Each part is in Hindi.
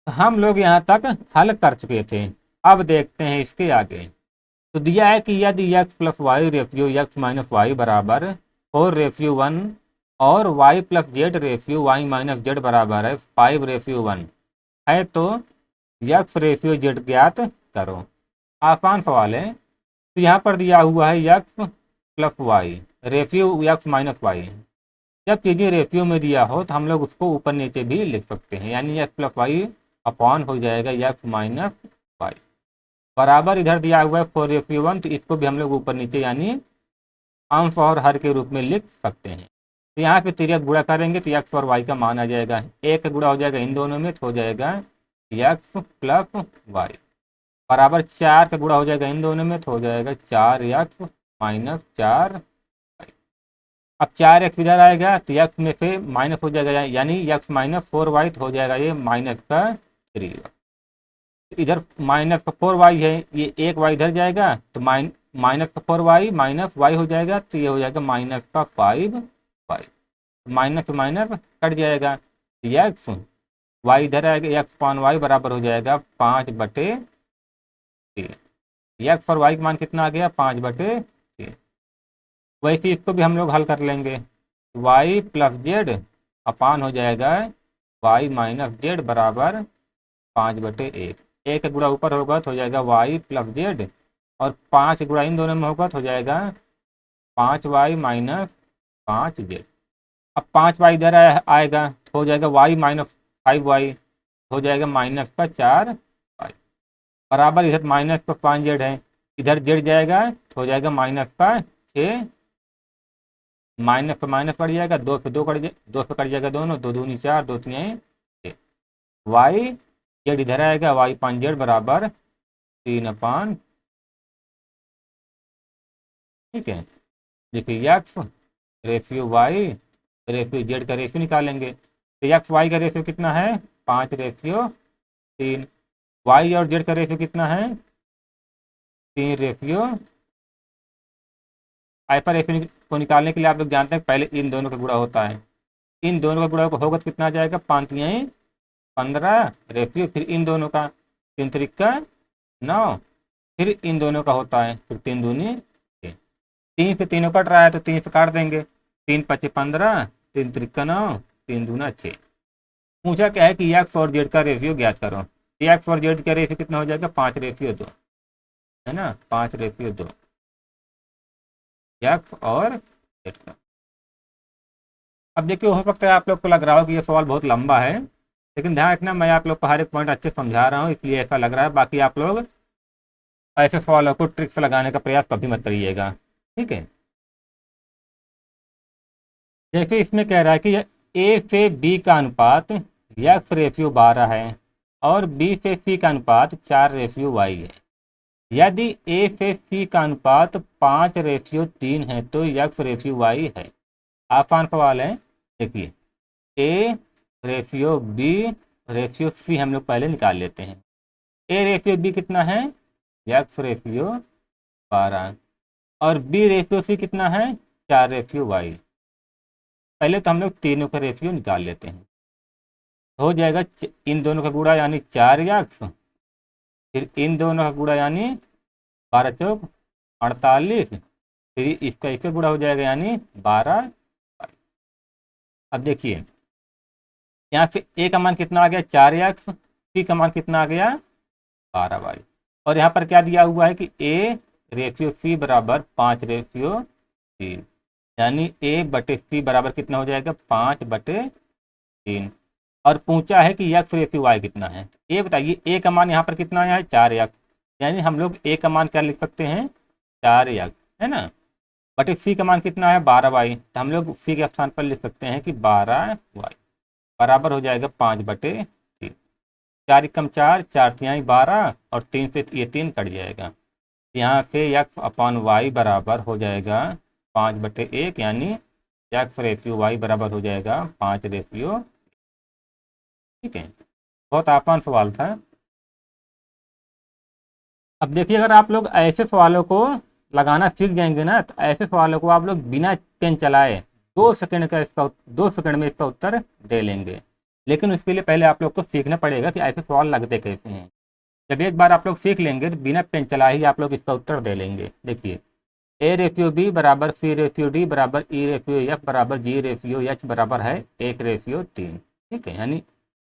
हम लोग यहाँ तक हल कर चुके थे। अब देखते हैं इसके आगे। तो दिया है कि यदि x plus Y ratio x minus Y बराबर 4:1 और y plus Z ratio y minus Z बराबर है 5:1 है, तो x रेशियो जेड ज्ञात करो। आसान सवाल है। तो यहाँ पर दिया हुआ है x plus Y ratio x minus Y. जब चीज़ें रेशियो में दिया हो तो हम लोग उसको ऊपर नीचे भी लिख सकते हैं, यानी x प्लस वाई अपॉन हो जाएगा x माइनस वाई बराबर इधर दिया हुआ है 4:1, तो इसको भी हम लोग ऊपर नीचे यानी अंश और हर के रूप में लिख सकते हैं। तो यहाँ पे तिर्यक गुणा करेंगे तो x और y का मान आ जाएगा, एक का गुणा हो जाएगा इन दोनों में तो हो जाएगा x प्लस वाई बराबर 4 का गुणा हो जाएगा इन दोनों में तो हो जाएगा 4x माइनस 4। अब 4x इधर आएगा तो x में से माइनस हो जाएगा, यानी x माइनस 4y तो हो जाएगा ये माइनस का 3। इधर माइनस का 4y है, ये एक y इधर जाएगा तो माइनस का 4y माइनस y हो जाएगा, तो ये हो जाएगा माइनस का 5y। माइनस माइनस कट जाएगा तो एक्स वाई इधर आएगा, एक्स पान वाई बराबर हो जाएगा 5/3। एक्स और वाई का मान कितना आ गया 5/3। वैसे इसको भी हम लोग हल कर लेंगे। वाई प्लस जेड अपान हो जाएगा वाई माइनस जेड बराबर 5/1। एक का गुणा ऊपर होगा तो हो जाएगा वाई प्लस जेड, और 5 गुणा इन दोनों में होगा तो हो जाएगा 5y माइनस 5z। अब 5y इधर आएगा तो हो जाएगा y माइनस 5y हो जाएगा माइनस का 4y बराबर इधर माइनस का 5z है, इधर जेड जाएगा तो हो जाएगा माइनस का 6। माइनस पे माइनस पड़ जाएगा, 2 से 2 कट जाए, 2 से कट जाएगा दोनों, 2 दूनी 4 2 तीन 6। वाई जेड इधर आएगा वाई 5z बराबर 3/। ठीक है, देखिए X ratio Y ratio Z का रेशियो निकालेंगे तो एक्स वाई का रेशियो कितना है 5:3। वाई और जेड का रेशियो कितना है 3:। हाइपर रेशियो को निकालने के लिए आप लोग जानते हैं पहले इन दोनों का गुणा होता है, इन दोनों का गुणा होगा तो कितना आ जाएगा 5 तिहाई 15 रेशियो, फिर इन दोनों का 3 त्रिका 9, फिर इन दोनों का होता है फिर 3 दूनी 6। 3 से तीनों कट रहा है तो 3 से काट देंगे, 3 5 15 3 त्रिका 9 3 दूना 6। पूछा क्या है कि एक्स और जेड का रेशियो ज्ञात करो। एक्स और जेड का रेशियो कितना हो जाएगा 5:2 है ना, 5:2 एक्स और जेड का। अब देखिए हो सकता है आप लोग को लग रहा हो कि ये सवाल बहुत लंबा है, लेकिन ध्यान रखना मैं आप लोग को हर एक पॉइंट अच्छे समझा रहा हूँ इसलिए ऐसा लग रहा है। बाकी आप लोग ऐसे सवालों को ट्रिक्स लगाने का प्रयास कभी मत करिएगा, ठीक है। जैसे इसमें कह रहा है कि ए से बी का अनुपात एक्स रेशियो 12 है और बी से सी का अनुपात 4:y है। यदि ए से सी का अनुपात 5:3 है तो एक्स रेशियो y है। आसान सवाल है। देखिए A ratio B ratio C हम लोग पहले निकाल लेते हैं। ए रेशियो बी कितना है एक्स रेशियो 12 और बी रेशियो सी कितना है 4:y। पहले तो हम लोग तीनों का रेशियो निकाल लेते हैं, हो जाएगा इन दोनों का गुणा यानी 4x, फिर इन दोनों का गुणा यानी 12 चौक 48, फिर इसका इसका गुणा हो जाएगा यानी 12। अब देखिए यहाँ से ए का मान कितना आ गया 4x, सी का मान कितना आ गया 12y, और यहाँ पर क्या दिया हुआ है कि ए रेशियो सी बराबर 5:3, यानी ए बटे सी बराबर कितना हो जाएगा 5/3। और पूछा है कि एक्स रेशियो वाई कितना है। ये बताइए ए का मान यहाँ पर कितना आया है 4x, यानी हम लोग ए का मान क्या लिख सकते हैं 4x है ना, बटे सी का मान कितना है 12y, तो हम लोग सी के स्थान पर लिख सकते हैं कि 12y बराबर हो जाएगा 5/3। 4 एकम 4 4 तिहाई 12 और 3 से ये 3 कट जाएगा, यहाँ से एक्स अपॉन वाई बराबर हो जाएगा 5/1, यानी एक्स रेशियो वाई बराबर हो जाएगा 5:। ठीक है, बहुत आसान सवाल था। अब देखिए अगर आप लोग ऐसे सवालों को लगाना सीख जाएंगे ना तो ऐसे सवालों को आप लोग बिना पेन चलाए 2 सेकंड में इसका उत्तर दे लेंगे। लेकिन उसके लिए पहले आप लोग को सीखना पड़ेगा कि ऐसे सवाल लगते कैसे हैं। जब एक बार आप लोग सीख लेंगे तो बिना पेन चलाए ही आप लोग इसका उत्तर दे लेंगे। देखिए, ए रेशियो बी बराबर सी रेशियो डी बराबर ई रेशियो एफ बराबर जी रेशियो एच बराबर है 1:3। ठीक है, यानी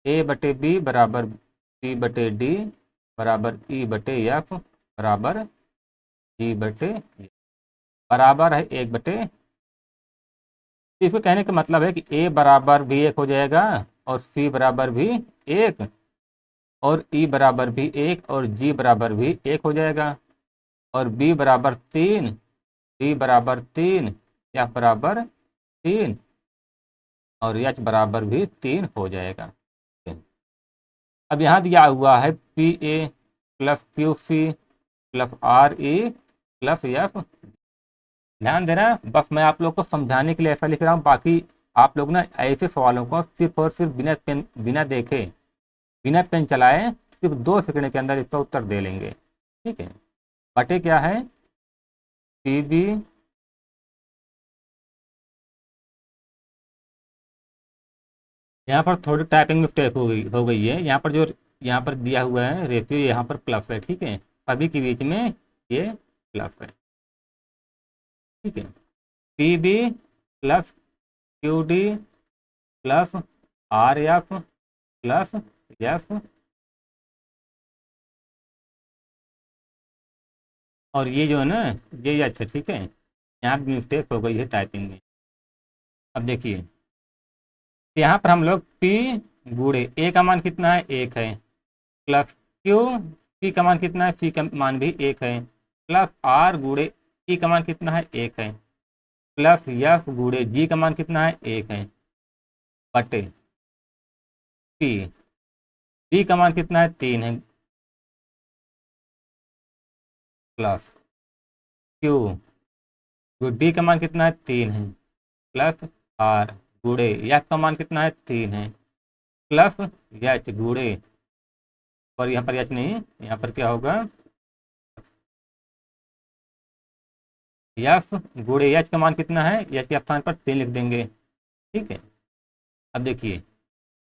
ए बटे बी बराबर सी बटे डी बराबर ई बटे एफ बराबर जी बटे बराबर है 1/। इसको कहने का मतलब है कि ए बराबर भी 1 हो जाएगा और सी बराबर भी 1 और ई बराबर भी 1 और जी बराबर भी 1 हो जाएगा और बी बराबर 3, डी बराबर 3, एफ बराबर 3 और एच बराबर भी 3 हो जाएगा। अब यहाँ दिया हुआ है P A plus Q C plus R E plus F. ध्यान देना, बस मैं आप लोग को समझाने के लिए ऐसा लिख रहा हूँ, बाकी आप लोग ना ऐसे सवालों को सिर्फ और सिर्फ बिना पेन बिना देखे बिना पेन चलाए सिर्फ 2 सेकंड के अंदर इसका उत्तर दे लेंगे। ठीक है, बटे क्या है पी बी यहाँ पर थोड़ी टाइपिंग मिस्टेक हो गई है। यहाँ पर जो यहाँ पर दिया हुआ है रेशियो यहाँ पर प्लस है। ठीक है, सभी के बीच में ये प्लस है। ठीक है, P B plus Q D plus R F plus F और ये जो है ना ये अच्छा। ठीक है, यहाँ भी मिस्टेक हो गई है टाइपिंग में। अब देखिए, यहाँ पर हम लोग P गुणे ए का मान कितना है 1 है प्लस क्यू पी का मान कितना है सी का मान भी 1 है प्लस आर गुणे ई का मान कितना है 1 है प्लस एफ गुणे जी का मान कितना है 1 है बटे पी डी का मान कितना है 3 है प्लस क्यू डी का मान कितना है 3 है प्लस आर गुणे एफ का मान कितना है 3 है प्लस एच गुणे और यहाँ पर एच नहीं, यहाँ पर क्या होगा एफ गुणे एच का मान कितना है, एच के स्थान पर 3 लिख देंगे। ठीक है, अब देखिए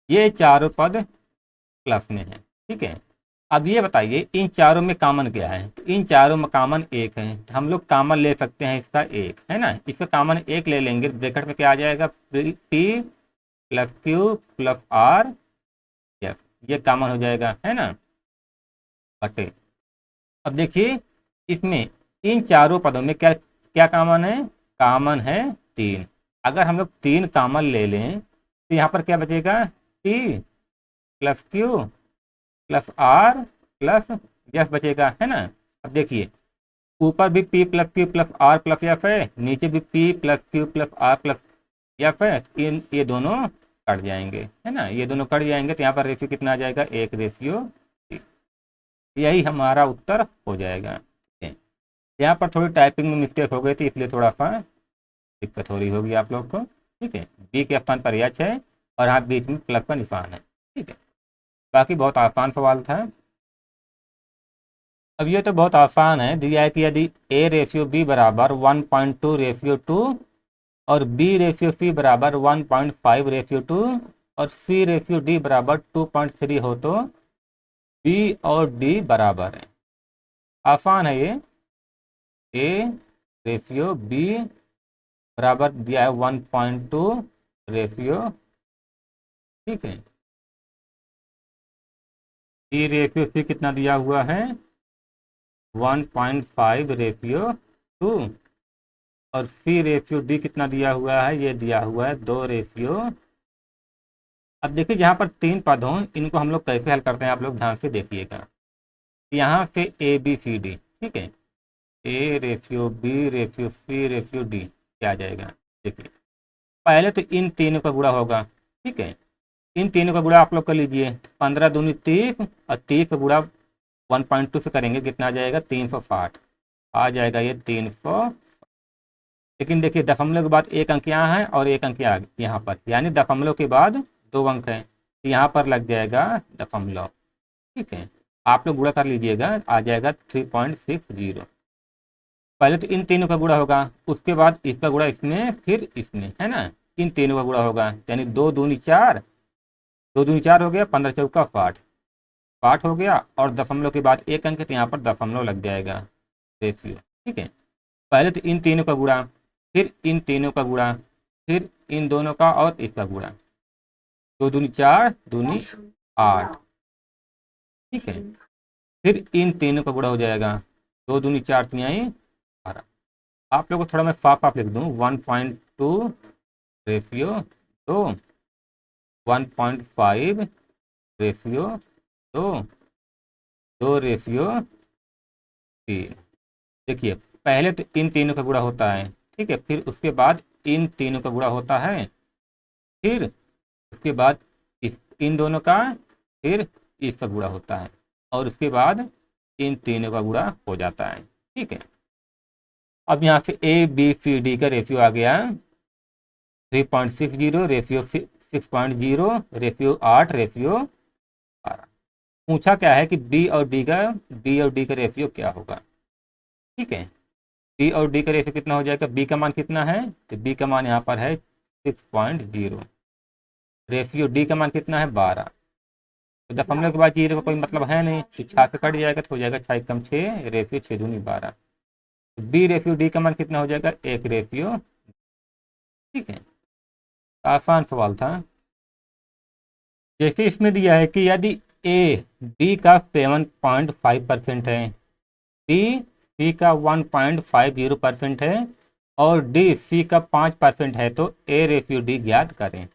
ये चारों पद प्लस में है। ठीक है, अब ये बताइए इन चारों में कॉमन क्या है। तो इन चारों में कॉमन 1 है, तो हम लोग कॉमन ले सकते हैं इसका 1 है ना। इसका कॉमन 1 ले लेंगे, ब्रैकेट में क्या आ जाएगा P plus Q plus R F, ये कॉमन हो जाएगा है ना बटे। अब देखिए इसमें इन चारों पदों में क्या क्या कॉमन है, कॉमन है 3। अगर हम लोग 3 कॉमन ले लें तो यहाँ पर क्या बचेगा T plus Q plus R plus F बचेगा है ना। अब देखिए ऊपर भी P plus Q plus R plus F है, नीचे भी P plus Q plus R plus F है। ये दोनों कट जाएंगे है ना, ये दोनों कट जाएंगे तो यहाँ पर रेशियो कितना आ जाएगा 1:3। यही हमारा उत्तर हो जाएगा। ठीक है, यहाँ पर थोड़ी टाइपिंग में मिस्टेक हो गई थी इसलिए थोड़ा सा दिक्कत हो रही होगी आप लोग को। ठीक है, बी के स्थान पर एच है और यहाँ बीच में प्लस का निशान है। ठीक है, बाकी बहुत आसान सवाल था। अब ये तो बहुत आसान है, दिया है कि यदि ए रेशियो बी बराबर 1.2:2 और बी रेशियो सी बराबर 1.5:2 और सी रेशियो डी बराबर 2.3 हो तो बी और डी बराबर है। आसान है ये। ए रेशियो बी बराबर दिया है 1.2 रेशियो। ठीक है, सी रेशियो सी कितना दिया हुआ है 1.5:2 और सी रेशियो डी कितना दिया हुआ है, ये दिया हुआ है 2:। अब देखिए जहाँ पर 3 पद हों इनको हम लोग कैसे हल करते हैं आप लोग ध्यान से देखिएगा। यहाँ से ए बी सी डी। ठीक है, A ratio B ratio C ratio D क्या आ जाएगा। देखिए पहले तो इन तीनों का गुणा होगा। ठीक है, इन तीनों का गुणा आप लोग कर लीजिए, 15 दूनी 30 और 30 का गुणा 1.2 से करेंगे कितना आ जाएगा 360 आ जाएगा ये 300। लेकिन देखिए दशमलव के बाद एक अंक यहाँ है और एक अंक यहाँ पर, यानी दशमलव के बाद 2 अंक है तो यहाँ पर लग जाएगा दशमलव। ठीक है, आप लोग गुणा कर लीजिएगा आ जाएगा 3.60। पहले तो इन तीनों का गुणा होगा, उसके बाद इसका गुणा इसमें फिर इसमें है ना, इन तीनों का गुणा होगा यानी 2 दूनी 4 2 दूनी 4 हो गया, 15 चौका 60, 60 हो गया और दशमलव के बाद एक अंक, तो यहाँ पर दशमलव लग जाएगा रेशियो। ठीक है, पहले तो इन तीनों का गुणा, फिर इन तीनों का गुणा, फिर इन दोनों का और इसका गुणा। 2 दूनी 4, दूनी 8। ठीक है, फिर इन तीनों का गुणा हो जाएगा, 2 दूनी 4 तिहाई 12। आप लोगों को थोड़ा मैं साफ साफ लिख दूँ, 1.2 रेशियो 2, 1.5 रेशियो 2, 2 रेशियो 3। देखिए, पहले तो इन तीनों का गुणा होता है, ठीक है, फिर उसके बाद इन तीनों का गुणा होता है, फिर उसके बाद इन दोनों का, फिर इसका गुणा होता है, और उसके बाद इन तीनों का गुणा हो जाता है। ठीक है, अब यहाँ से ए बी सी डी का रेशियो आ गया 3.60 रेशियो 6.0 रेशियो 8 रेशियो 12। पूछा क्या है कि बी और डी का रेशियो क्या होगा। ठीक है, बी और डी का रेशियो कितना हो जाएगा, बी का मान कितना है, तो बी का मान यहाँ पर है 6.0, रेशियो डी का मान कितना है 12। तो दशमलव के बाद जीरो का कोई मतलब है नहीं, तो 6 से कट जाएगा तो हो जाएगा 6 कम 6, रेशियो 6 दूनी 12। तो बी रेशियो डी का मान कितना हो जाएगा, 1 रेशियो। ठीक है, आसान सवाल था। जैसे इसमें दिया है कि यदि ए बी का 7.5% है, बी सी का 1.50% है और डी सी का 5% है, तो ए रेशियो डी ज्ञात करें।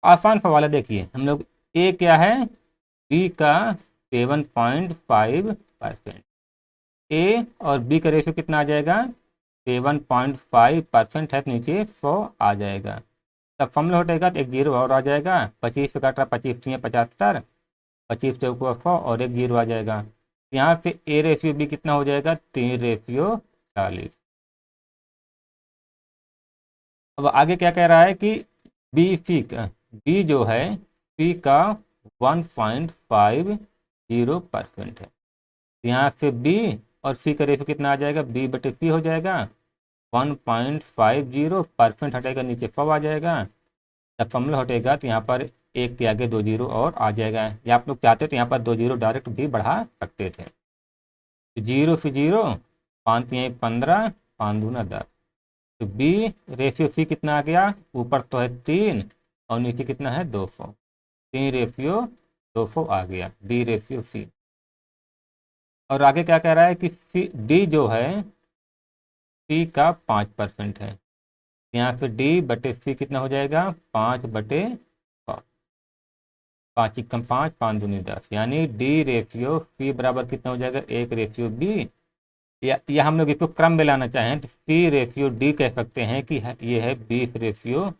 आसान सवाल है। देखिए हम लोग, ए क्या है, बी का 7.5%, ए और बी का रेशियो कितना आ जाएगा, 7.5% है तो नीचे 100 आ जाएगा। तब फॉर्मूला हटेगा तो एक जीरो और आ जाएगा, 25 से काट रहा, 25 3 75, 25 चौको 100 और एक जीरो आ जाएगा। यहाँ से ए रेशियो बी कितना हो जाएगा, 3 रेशियो 40। अब आगे क्या कह रहा है कि बी जो है सी का 1.50% है। यहाँ से बी और सी का रेशियो कितना आ जाएगा, बी बटे सी हो जाएगा, 1.50% हटेगा, नीचे 100 आ जाएगा। दशमलव हटेगा तो यहाँ पर एक के आगे 2 जीरो और आ जाएगा, या आप लोग चाहते तो यहाँ पर 2 जीरो डायरेक्ट भी बढ़ा सकते थे। जीरो से जीरो, 5 तिहाई 15, 5 दूना 10। तो बी रेशियो सी कितना आ गया, ऊपर तो है 3 और नीचे कितना है 200, 3 रेशियो 200 आ गया डी रेशियो सी। और आगे क्या कह रहा है कि सी डी जो है सी का 5% है, यहाँ से डी बटे सी कितना हो जाएगा, 5/100, 5 कम 5, 5 दूनी 10, यानी डी रेशियो सी बराबर कितना हो जाएगा, 1 रेशियो बी। या हम लोग इसको क्रम में लाना चाहें तो सी रेशियो डी कह सकते हैं कि ये है 20 रेशियो।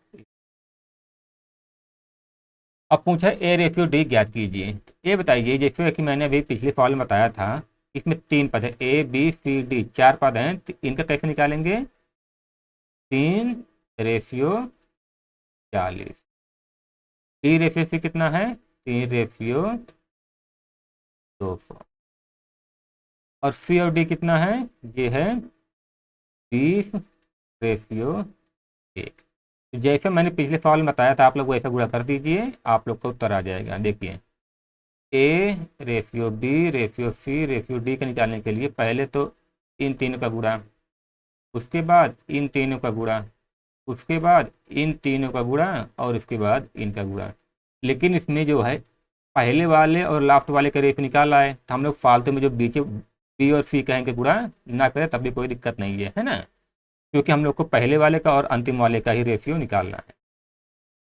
अब पूछा ए रेशियो डी ज्ञात कीजिए। ये बताइए, जैसे कि मैंने अभी पिछले सवाल में बताया था, इसमें 3 पद है, ए बी सी डी 4 पद हैं, तो इनका कैसे निकालेंगे, 3 रेशियो 40। डी रेशियो सी कितना है, 3 रेशियो 200, और सी और डी कितना है, ये है 20 रेशियो 1। जैसे मैंने पिछले सवाल में बताया था, आप लोग वैसा गुणा कर दीजिए, आप लोग का उत्तर आ जाएगा। देखिए, A ratio B ratio C ratio D का निकालने के लिए पहले तो इन तीनों का गुणा, उसके बाद इन तीनों का गुणा, उसके बाद इन तीनों का गुणा और उसके बाद इनका गुणा। लेकिन इसमें जो है पहले वाले और लास्ट वाले का रेशियो निकाला है, तो हम लोग फालतू में जो बीच बी और सी कहेंगे गुणा ना करें तब भी कोई दिक्कत नहीं है ना, क्योंकि हम लोग को पहले वाले का और अंतिम वाले का ही रेशियो निकालना है।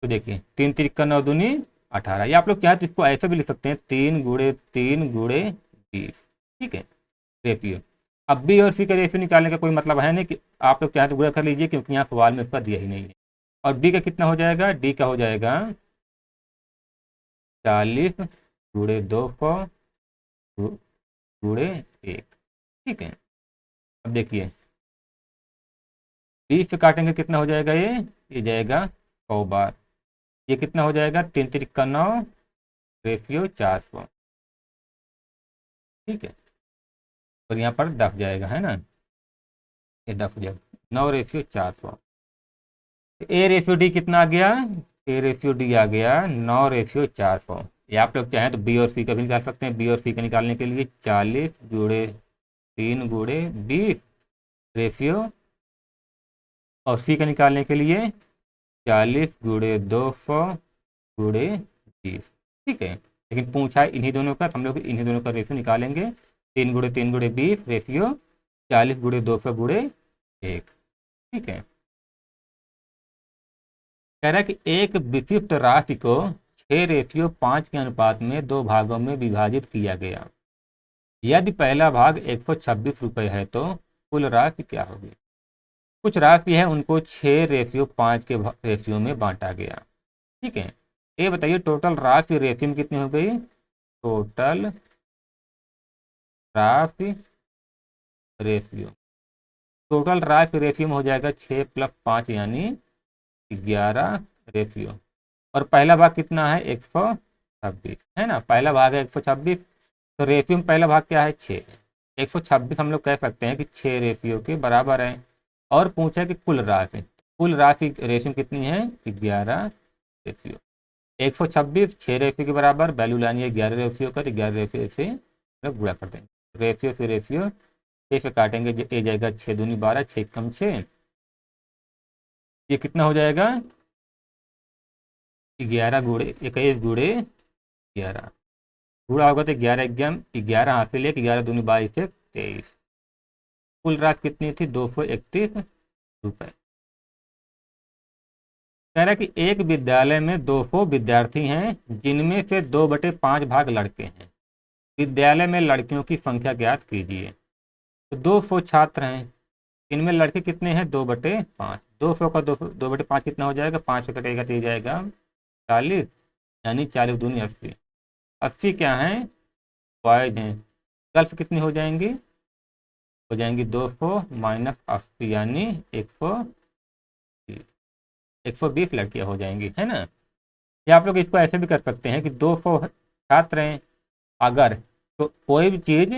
तो देखिए, 3 तिरका 9 दूनी 18, या आप लोग चाहे तो इसको ऐसे भी लिख सकते हैं, 3 × 3 × 20। ठीक है, रेशियो। अब बी और सी का रेशियो निकालने का कोई मतलब है नहीं, कि आप लोग चाहे तो गुणा कर लीजिए, क्योंकि यहाँ सवाल में उसका दिया ही नहीं है। और डी का कितना हो जाएगा, डी का हो जाएगा 40 × 200 × 1। ठीक है, अब देखिए 20 से काटेंगे कितना हो जाएगा, ये जाएगा 100 बार। ये कितना हो जाएगा, 3 तिरका 9 रेशियो 400। ठीक है, और यहाँ पर दफ जाएगा, है ना, ये दफ हो जाएगा, 9 रेशियो 400। ए रेशियो डी कितना आ गया, A/D आ गया 9/400। या आप लोग चाहें तो बी और सी का भी निकाल सकते हैं। बी और सी का निकालने के लिए 40/3/20 और सी का निकालने के लिए 40/200/20। ठीक है, लेकिन पूछा है इन्हीं दोनों का, तो हम लोग इन्हीं दोनों का रेशियो निकालेंगे। 3/3/20 रेशियो 40/200/1। ठीक है, कह रहा है कि एक विशिष्ट राशि को 6/5 के अनुपात में दो भागों में विभाजित किया गया। यदि पहला भाग 126 रुपये है तो कुल राशि क्या होगी। कुछ राशि है उनको 6/5 के रेशियो में बांटा गया। ठीक है, ये बताइए टोटल राशि रेशियो में कितनी हो गई। टोटल राशि रेशियो, टोटल राशि रेशियो में हो जाएगा 6+5 यानी 11 रेशियो। और पहला भाग कितना है 126 है ना, पहला भाग है 126, तो रेशियो में पहला भाग क्या है 6। 126 हम लोग कह सकते हैं कि 6 रेशियो के बराबर है। और पूछा कि कुल राशि रेशियो कितनी है 11 रेशियो। 126 6 रेशियो के बराबर, वैल्यू लानी है 11 रेशियो का, तो 11 रेशियो से लोग गुणा कर देंगे। रेशियो से रेशियो 6 से काटेंगे, ये जाएगा 6 दूनी 12, 6 कम 6, ये कितना हो जाएगा 11 गुणे 21 गुणे 11 गुणा होगा तो 11 हाथ से ले 11 दूनी 22 से 23। कुल राशि कितनी थी 231 रुपये। कह रहा है कि एक विद्यालय में 200 विद्यार्थी हैं जिनमें से 2/5 भाग लड़के हैं। विद्यालय में लड़कियों की संख्या ज्ञात कीजिए। तो 200 छात्र हैं, इनमें लड़के कितने हैं 2/5। 200 का 2/5 कितना हो जाएगा, 5 से कटेगा तो ये जाएगा 40, यानी 40 दूनी 80। 80 क्या है बॉयज हैं, गर्ल्स कितनी हो जाएंगी, हो जाएंगी 200 माइनस 80 यानी 120 लड़कियां हो जाएंगी, है ना। या आप लोग इसको ऐसे भी कर सकते हैं कि 200 छात्र हैं अगर, तो कोई भी चीज़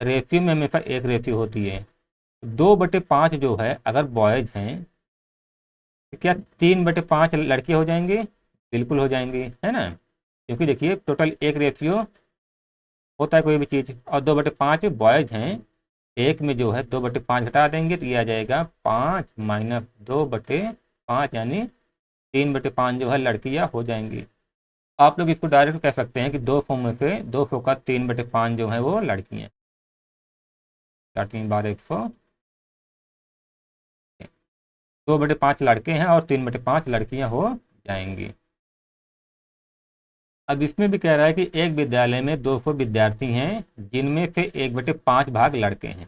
रेशियो में हमेशा एक रेशियो होती है। 2/5 जो है अगर बॉयज हैं तो क्या 3/5 लड़के हो जाएंगे, बिल्कुल हो जाएंगे, है ना। क्योंकि देखिए टोटल एक रेशियो होता है कोई भी चीज़, और 2/5 बॉयज हैं, एक में जो है 2/5 घटा देंगे तो ये आ जाएगा 5 माइनस 2/5 यानी 3/5 जो है लड़कियां हो जाएंगी। आप लोग इसको डायरेक्ट कह सकते हैं कि 200 में से 200 का 3/5 जो है वो लड़कियां, 4×3=100, 2/5 लड़के हैं और 3/5 लड़कियां हो जाएंगी। अब इसमें भी कह रहा है कि एक विद्यालय में 200 विद्यार्थी हैं जिनमें से 1/5 भाग लड़के हैं।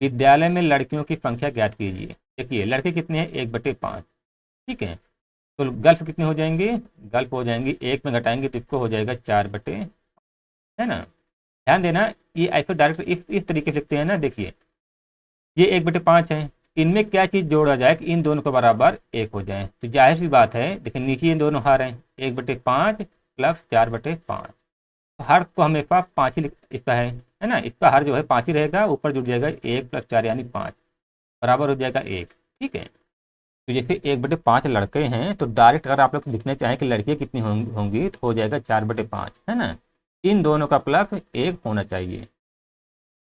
विद्यालय में लड़कियों की संख्या ज्ञात कीजिए। देखिए लड़के कितने हैं 1/5, ठीक है, तो गर्ल्स कितने हो जाएंगे, गर्ल्स हो जाएंगी, एक में घटाएंगे तो इसको हो जाएगा 4/, है ना। ध्यान देना ये ऐसे डायरेक्ट इस तरीके से लिखते हैं ना। देखिए ये 1/5 है, इनमें क्या चीज़ जोड़ा जाए कि इन दोनों के बराबर एक हो जाए, तो जाहिर सी बात है देखिए नीचे ये दोनों हार हैं 1/5 प्लस 4/5, तो हर को हमेशा 5 ही इसका है ना, इसका हर जो है 5 ही रहेगा, ऊपर जुड़ जाएगा 1 + 4 यानी 5 बराबर हो जाएगा 1। ठीक है, तो जैसे 1/5 लड़के हैं तो डायरेक्ट अगर आप लोग लिखना चाहें कि लड़कियाँ कितनी होंगी तो हो जाएगा 4/5, है ना। इन दोनों का प्लस 1 होना चाहिए।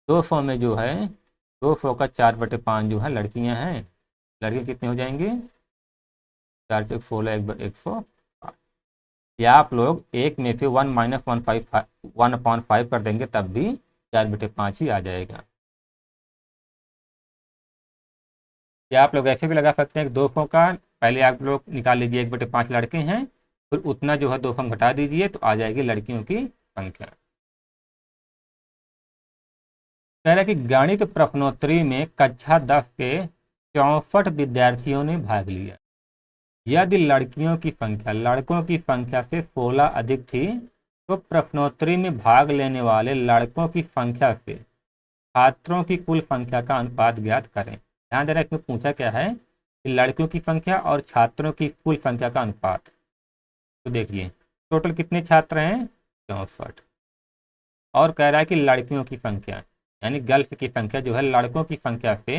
200 में जो है 200 का 4/5 जो है लड़कियां हैं, लड़के कितने हो जाएंगे 4×16 1/100। या आप लोग एक में से 1 - 1/5 कर देंगे तब भी 4/5 ही आ जाएगा। या आप लोग ऐसे भी लगा सकते हैं कि 200 का पहले आप लोग निकाल लीजिए 1/5 लड़के हैं, फिर उतना जो है 200 घटा दीजिए तो आ जाएगी लड़कियों की संख्या। कह रहा है कि गणित प्रश्नोत्तरी में कक्षा 10 के 64 विद्यार्थियों ने भाग लिया। यदि लड़कियों की संख्या लड़कों की संख्या से 16 अधिक थी तो प्रश्नोत्तरी में भाग लेने वाले लड़कों की संख्या से छात्रों की कुल संख्या का अनुपात ज्ञात करें। ध्यान देना इसमें पूछा क्या है कि लड़कियों की संख्या और छात्रों की कुल संख्या का अनुपात। तो देखिए टोटल कितने छात्र हैं 64, और कह रहा है कि लड़कियों की संख्या यानी गर्ल्स की संख्या जो है लड़कों की संख्या से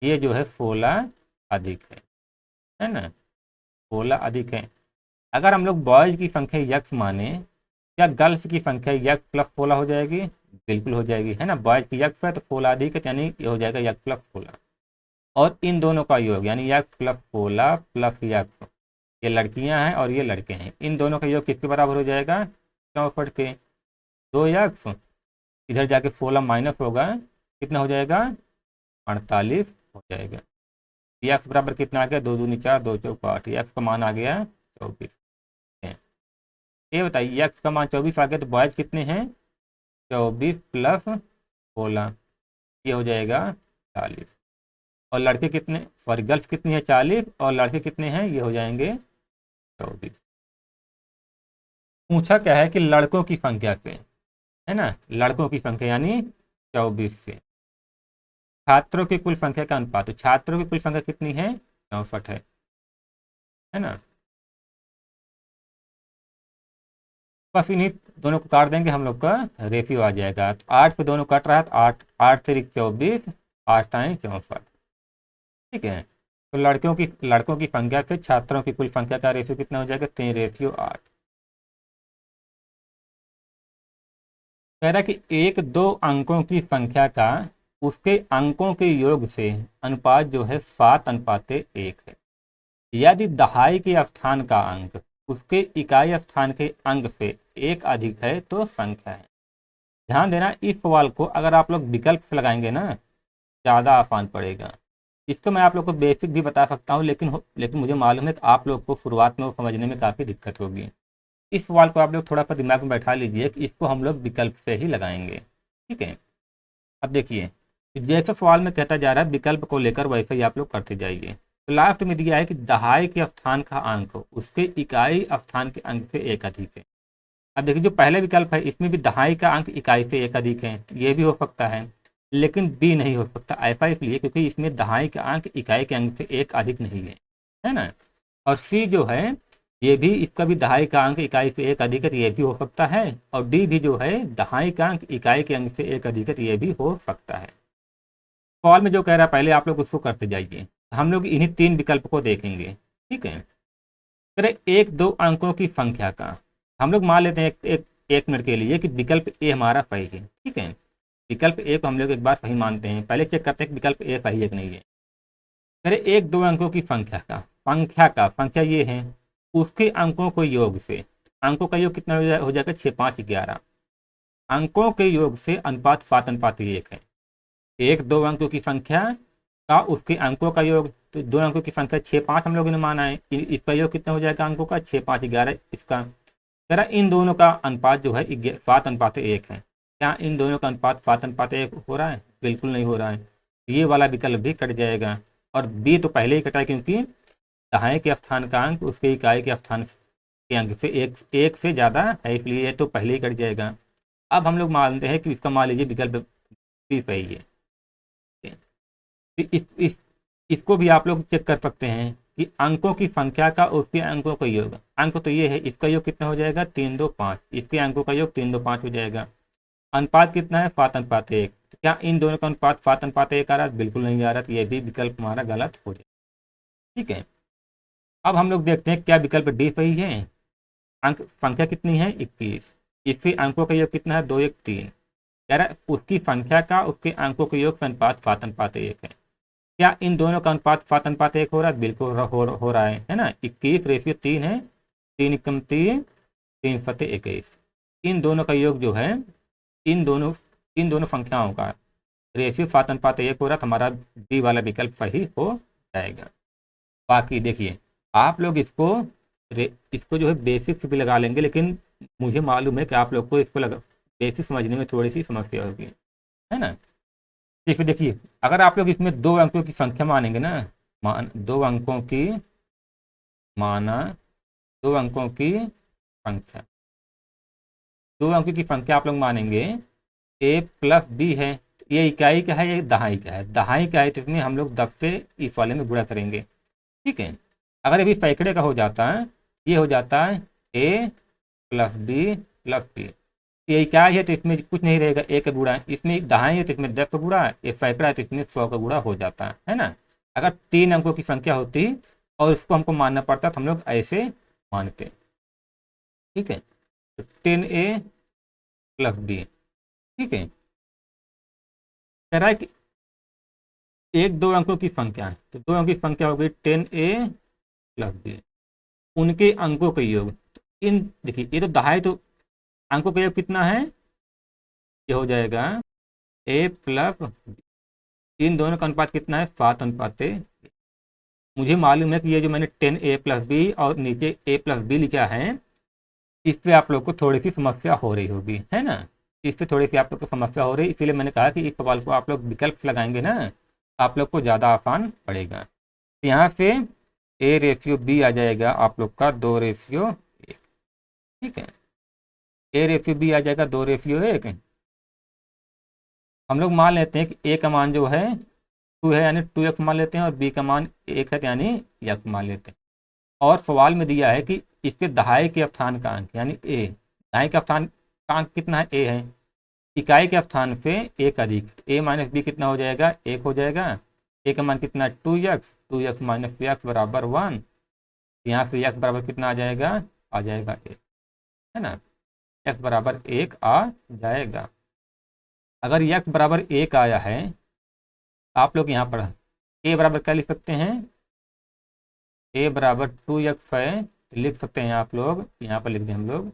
ये जो है 16 अधिक है ना, 16 अधिक है। अगर हम लोग बॉयज की संख्या यक्स माने, क्या गर्ल्स की संख्या यक्स प्लस 16 हो जाएगी? बिल्कुल हो जाएगी, है ना। बॉयज की यक्स है तो 16 अधिक है, यानी ये हो जाएगा यक्स प्लस 16। और इन दोनों का योग यानी यक्स प्लस 16 प्लस यक्स, ये लड़कियां हैं और ये लड़के हैं, इन दोनों का योग किसके बराबर हो जाएगा? 64 के। 2 यक्स, इधर जाके 16 माइनस होगा, कितना हो जाएगा? 48 हो जाएगा। यक्स बराबर कितना आ गया? 2 दूनी 4, 2 चौक 8, यक्स का मान आ गया 24। ये बताइए यक्स का मान 24 आ गया तो बॉयज कितने हैं? 24 प्लस 16, ये हो जाएगा 40। और लड़के कितने, सॉरी गर्ल्स कितनी है? 40, और लड़के कितने हैं? ये हो जाएंगे 24। पूछा क्या है कि लड़कों की संख्या से, है ना, लड़कों की संख्या यानी 24 से छात्रों की कुल संख्या का अनुपात। तो छात्रों की कुल संख्या कितनी है? 64 है ना। बस इन्हीं दोनों को काट देंगे, हम लोग का रेशियो आ जाएगा। तो 8 से दोनों कट रहा है तो 8, 8 से 24, 8 टाइम 64। ठीक है। तो लड़कों की संख्या से छात्रों की कुल संख्या का रेशियो कितना हो जाएगा? 3:8। कह रहा है कि एक दो अंकों की संख्या का उसके अंकों के योग से अनुपात जो है 7:1 है। यदि दहाई के स्थान का अंक उसके इकाई स्थान के अंक से एक अधिक है तो संख्या है। ध्यान देना, इस सवाल को अगर आप लोग विकल्प से लगाएंगे ना, ज़्यादा आसान पड़ेगा। इसको मैं आप लोग को बेसिक भी बता सकता हूँ, लेकिन मुझे मालूम है कि आप लोग को शुरुआत में वो समझने में काफ़ी दिक्कत होगी। इस सवाल को आप लोग थोड़ा सा दिमाग में बैठा लीजिए कि इसको हम लोग विकल्प से ही लगाएंगे। ठीक है। अब देखिए, जैसे सवाल में कहता जा रहा है विकल्प को लेकर वैसे ही आप लोग करते जाइए। तो लास्ट में दिया है कि दहाई के स्थान का अंक उसके इकाई स्थान के अंक से एक अधिक है। अब देखिए जो पहले विकल्प है इसमें भी दहाई का अंक इकाई से एक अधिक है, ये भी हो सकता है, लेकिन बी नहीं हो सकता। ऐसा इसलिए क्योंकि इसमें दहाई का अंक इकाई के अंक से एक अधिक नहीं है ना। और सी जो है ये भी, इसका भी दहाई का अंक इकाई से एक अधिक है, ये भी हो सकता है। और डी भी जो है दहाई का अंक इकाई के अंक से एक अधिक है, ये भी हो सकता है। सवाल में जो कह रहा है पहले आप लोग उसको करते जाइए। हम लोग इन्हीं 3 विकल्प को देखेंगे। ठीक है। करें एक दो अंकों की संख्या का, हम लोग मान लेते हैं एक मिनट के लिए कि विकल्प ए हमारा सही है। ठीक है। विकल्प ए को हम लोग एक बार सही मानते हैं, पहले चेक करते हैं कि विकल्प ए सही है कि नहीं है। करें एक दो अंकों की संख्या ये है, उसके अंकों को योग से, अंकों का योग कितना हो जाएगा? 6, 5, 11। अंकों के योग से अनुपात 7:1 है। एक दो अंकों की संख्या का उसके अंकों का योग, तो दो अंकों की संख्या 6, 5 हम लोगों ने माना है, इसका योग कितना हो जाएगा अंकों का? 6, 5, 11 इसका। जरा इन दोनों का अनुपात जो है 7:1 है। क्या इन दोनों का अनुपात 7:1 हो रहा है? बिल्कुल नहीं हो रहा है। ये वाला विकल्प भी कट जाएगा। और बी तो पहले ही कटा है क्योंकि दहाई के स्थान का अंक उसके इकाई के स्थान के अंक से एक से ज़्यादा है, इसलिए ये तो पहले ही कट जाएगा। अब हम लोग मानते हैं कि इसका मान लीजिए विकल्प बी सही है। इस इसको भी आप लोग चेक कर सकते हैं कि अंकों की संख्या का उसके अंकों का योग, अंक तो ये है, इसका योग कितना हो जाएगा? 3, 2, 5, इसके अंकों का योग 3, 2, 5 हो जाएगा। अनुपात कितना है? 7:1। तो क्या इन दोनों का अनुपात 7:1 आ रहा है? बिल्कुल नहीं आ रहा, तो ये भी विकल्प हमारा गलत हो जाएगा। ठीक है। अब हम लोग देखते हैं क्या विकल्प डी सही है। अंक संख्या कितनी है? 21, इसके अंकों का योग कितना है? 2, 1, 3। कह रहा है उसकी संख्या का उसके अंकों के योग से अनुपात 7:1 है। क्या इन दोनों का अनुपात 7:1 हो रहा है? बिल्कुल हो रहा है ना। 21:3 है, 3 एकम 3, 3 सत्ते 21। इन दोनों का योग जो है, इन दोनों संख्याओं का रेशियो 7:1 हो रहा है, तो हमारा बी वाला विकल्प सही हो जाएगा। बाकी देखिए आप लोग इसको जो है बेसिक से भी लगा लेंगे, लेकिन मुझे मालूम है कि आप लोग को इसको बेसिक समझने में थोड़ी सी समस्या होगी, है ना। देखिए देखिए अगर आप लोग इसमें दो अंकों की संख्या मानेंगे ना, दो अंकों की माना, दो अंकों की संख्या, दो अंकों की संख्या आप लोग मानेंगे, ए प्लस बी है, ये इकाई का है, ये दहाई का है। दहाई का है तो इसमें हम लोग 10 से इस वाले में गुणा करेंगे। ठीक है। अगर अभी सैकड़े का हो जाता है, ये हो जाता है ए प्लस बी प्लस सी, ये इकाई है तो इसमें कुछ नहीं रहेगा, ए का गुणा, इसमें दहाई है तो इसमें 10 का गुणा, ये सैकड़ा है तो इसमें 100 का गुणा हो जाता है ना। अगर 3 अंकों की संख्या होती और उसको हमको मानना पड़ता तो हम लोग ऐसे मानते। ठीक है, तो 10a+b। ठीक है, कह रहा है कि एक दो अंकों की संख्या है, तो दो अंकों की संख्या हो गई 10a+b, उनके अंकों का योग। तो इन देखिए ये तो दहाई, तो अंकों का योग कितना है, ये हो जाएगा a+b। इन दोनों का अनुपात कितना है, 7:a। मुझे मालूम है कि ये जो मैंने 10a+b और नीचे a+b लिखा है, इस पे आप लोग को थोड़ी सी समस्या हो रही होगी, है ना। इस पे थोड़ी सी आप लोग को समस्या हो रही है, इसीलिए मैंने कहा कि इस सवाल को आप लोग विकल्प लगाएंगे ना, आप लोग को ज़्यादा आसान पड़ेगा। तो यहाँ से a/b आ जाएगा आप लोग का 2/1। ठीक है, a/b आ जाएगा 2/1। हम लोग मान लेते हैं कि a का मान जो है 2 है, यानी 2x मान लेते हैं, और b का मान 1 है, यानी x मान लेते हैं। और सवाल में दिया है कि इसके दहाई के स्थान का अंक यानी a, दहाई का स्थान का अंक कितना है, a है। इकाई के स्थान पे एक अधिक a-b कितना हो जाएगा, 1 हो जाएगा। a का मान कितना है 2x, 2x - x बराबर 1। यहाँ से x बराबर कितना आ जाएगा, आ जाएगा 1, है ना। x बराबर 1 आ जाएगा। अगर x बराबर 1 आया है, आप लोग यहाँ पर a बराबर क्या लिख सकते हैं, a बराबर 2x है, लिख सकते हैं आप लोग, यहाँ पर लिख दें हम लोग।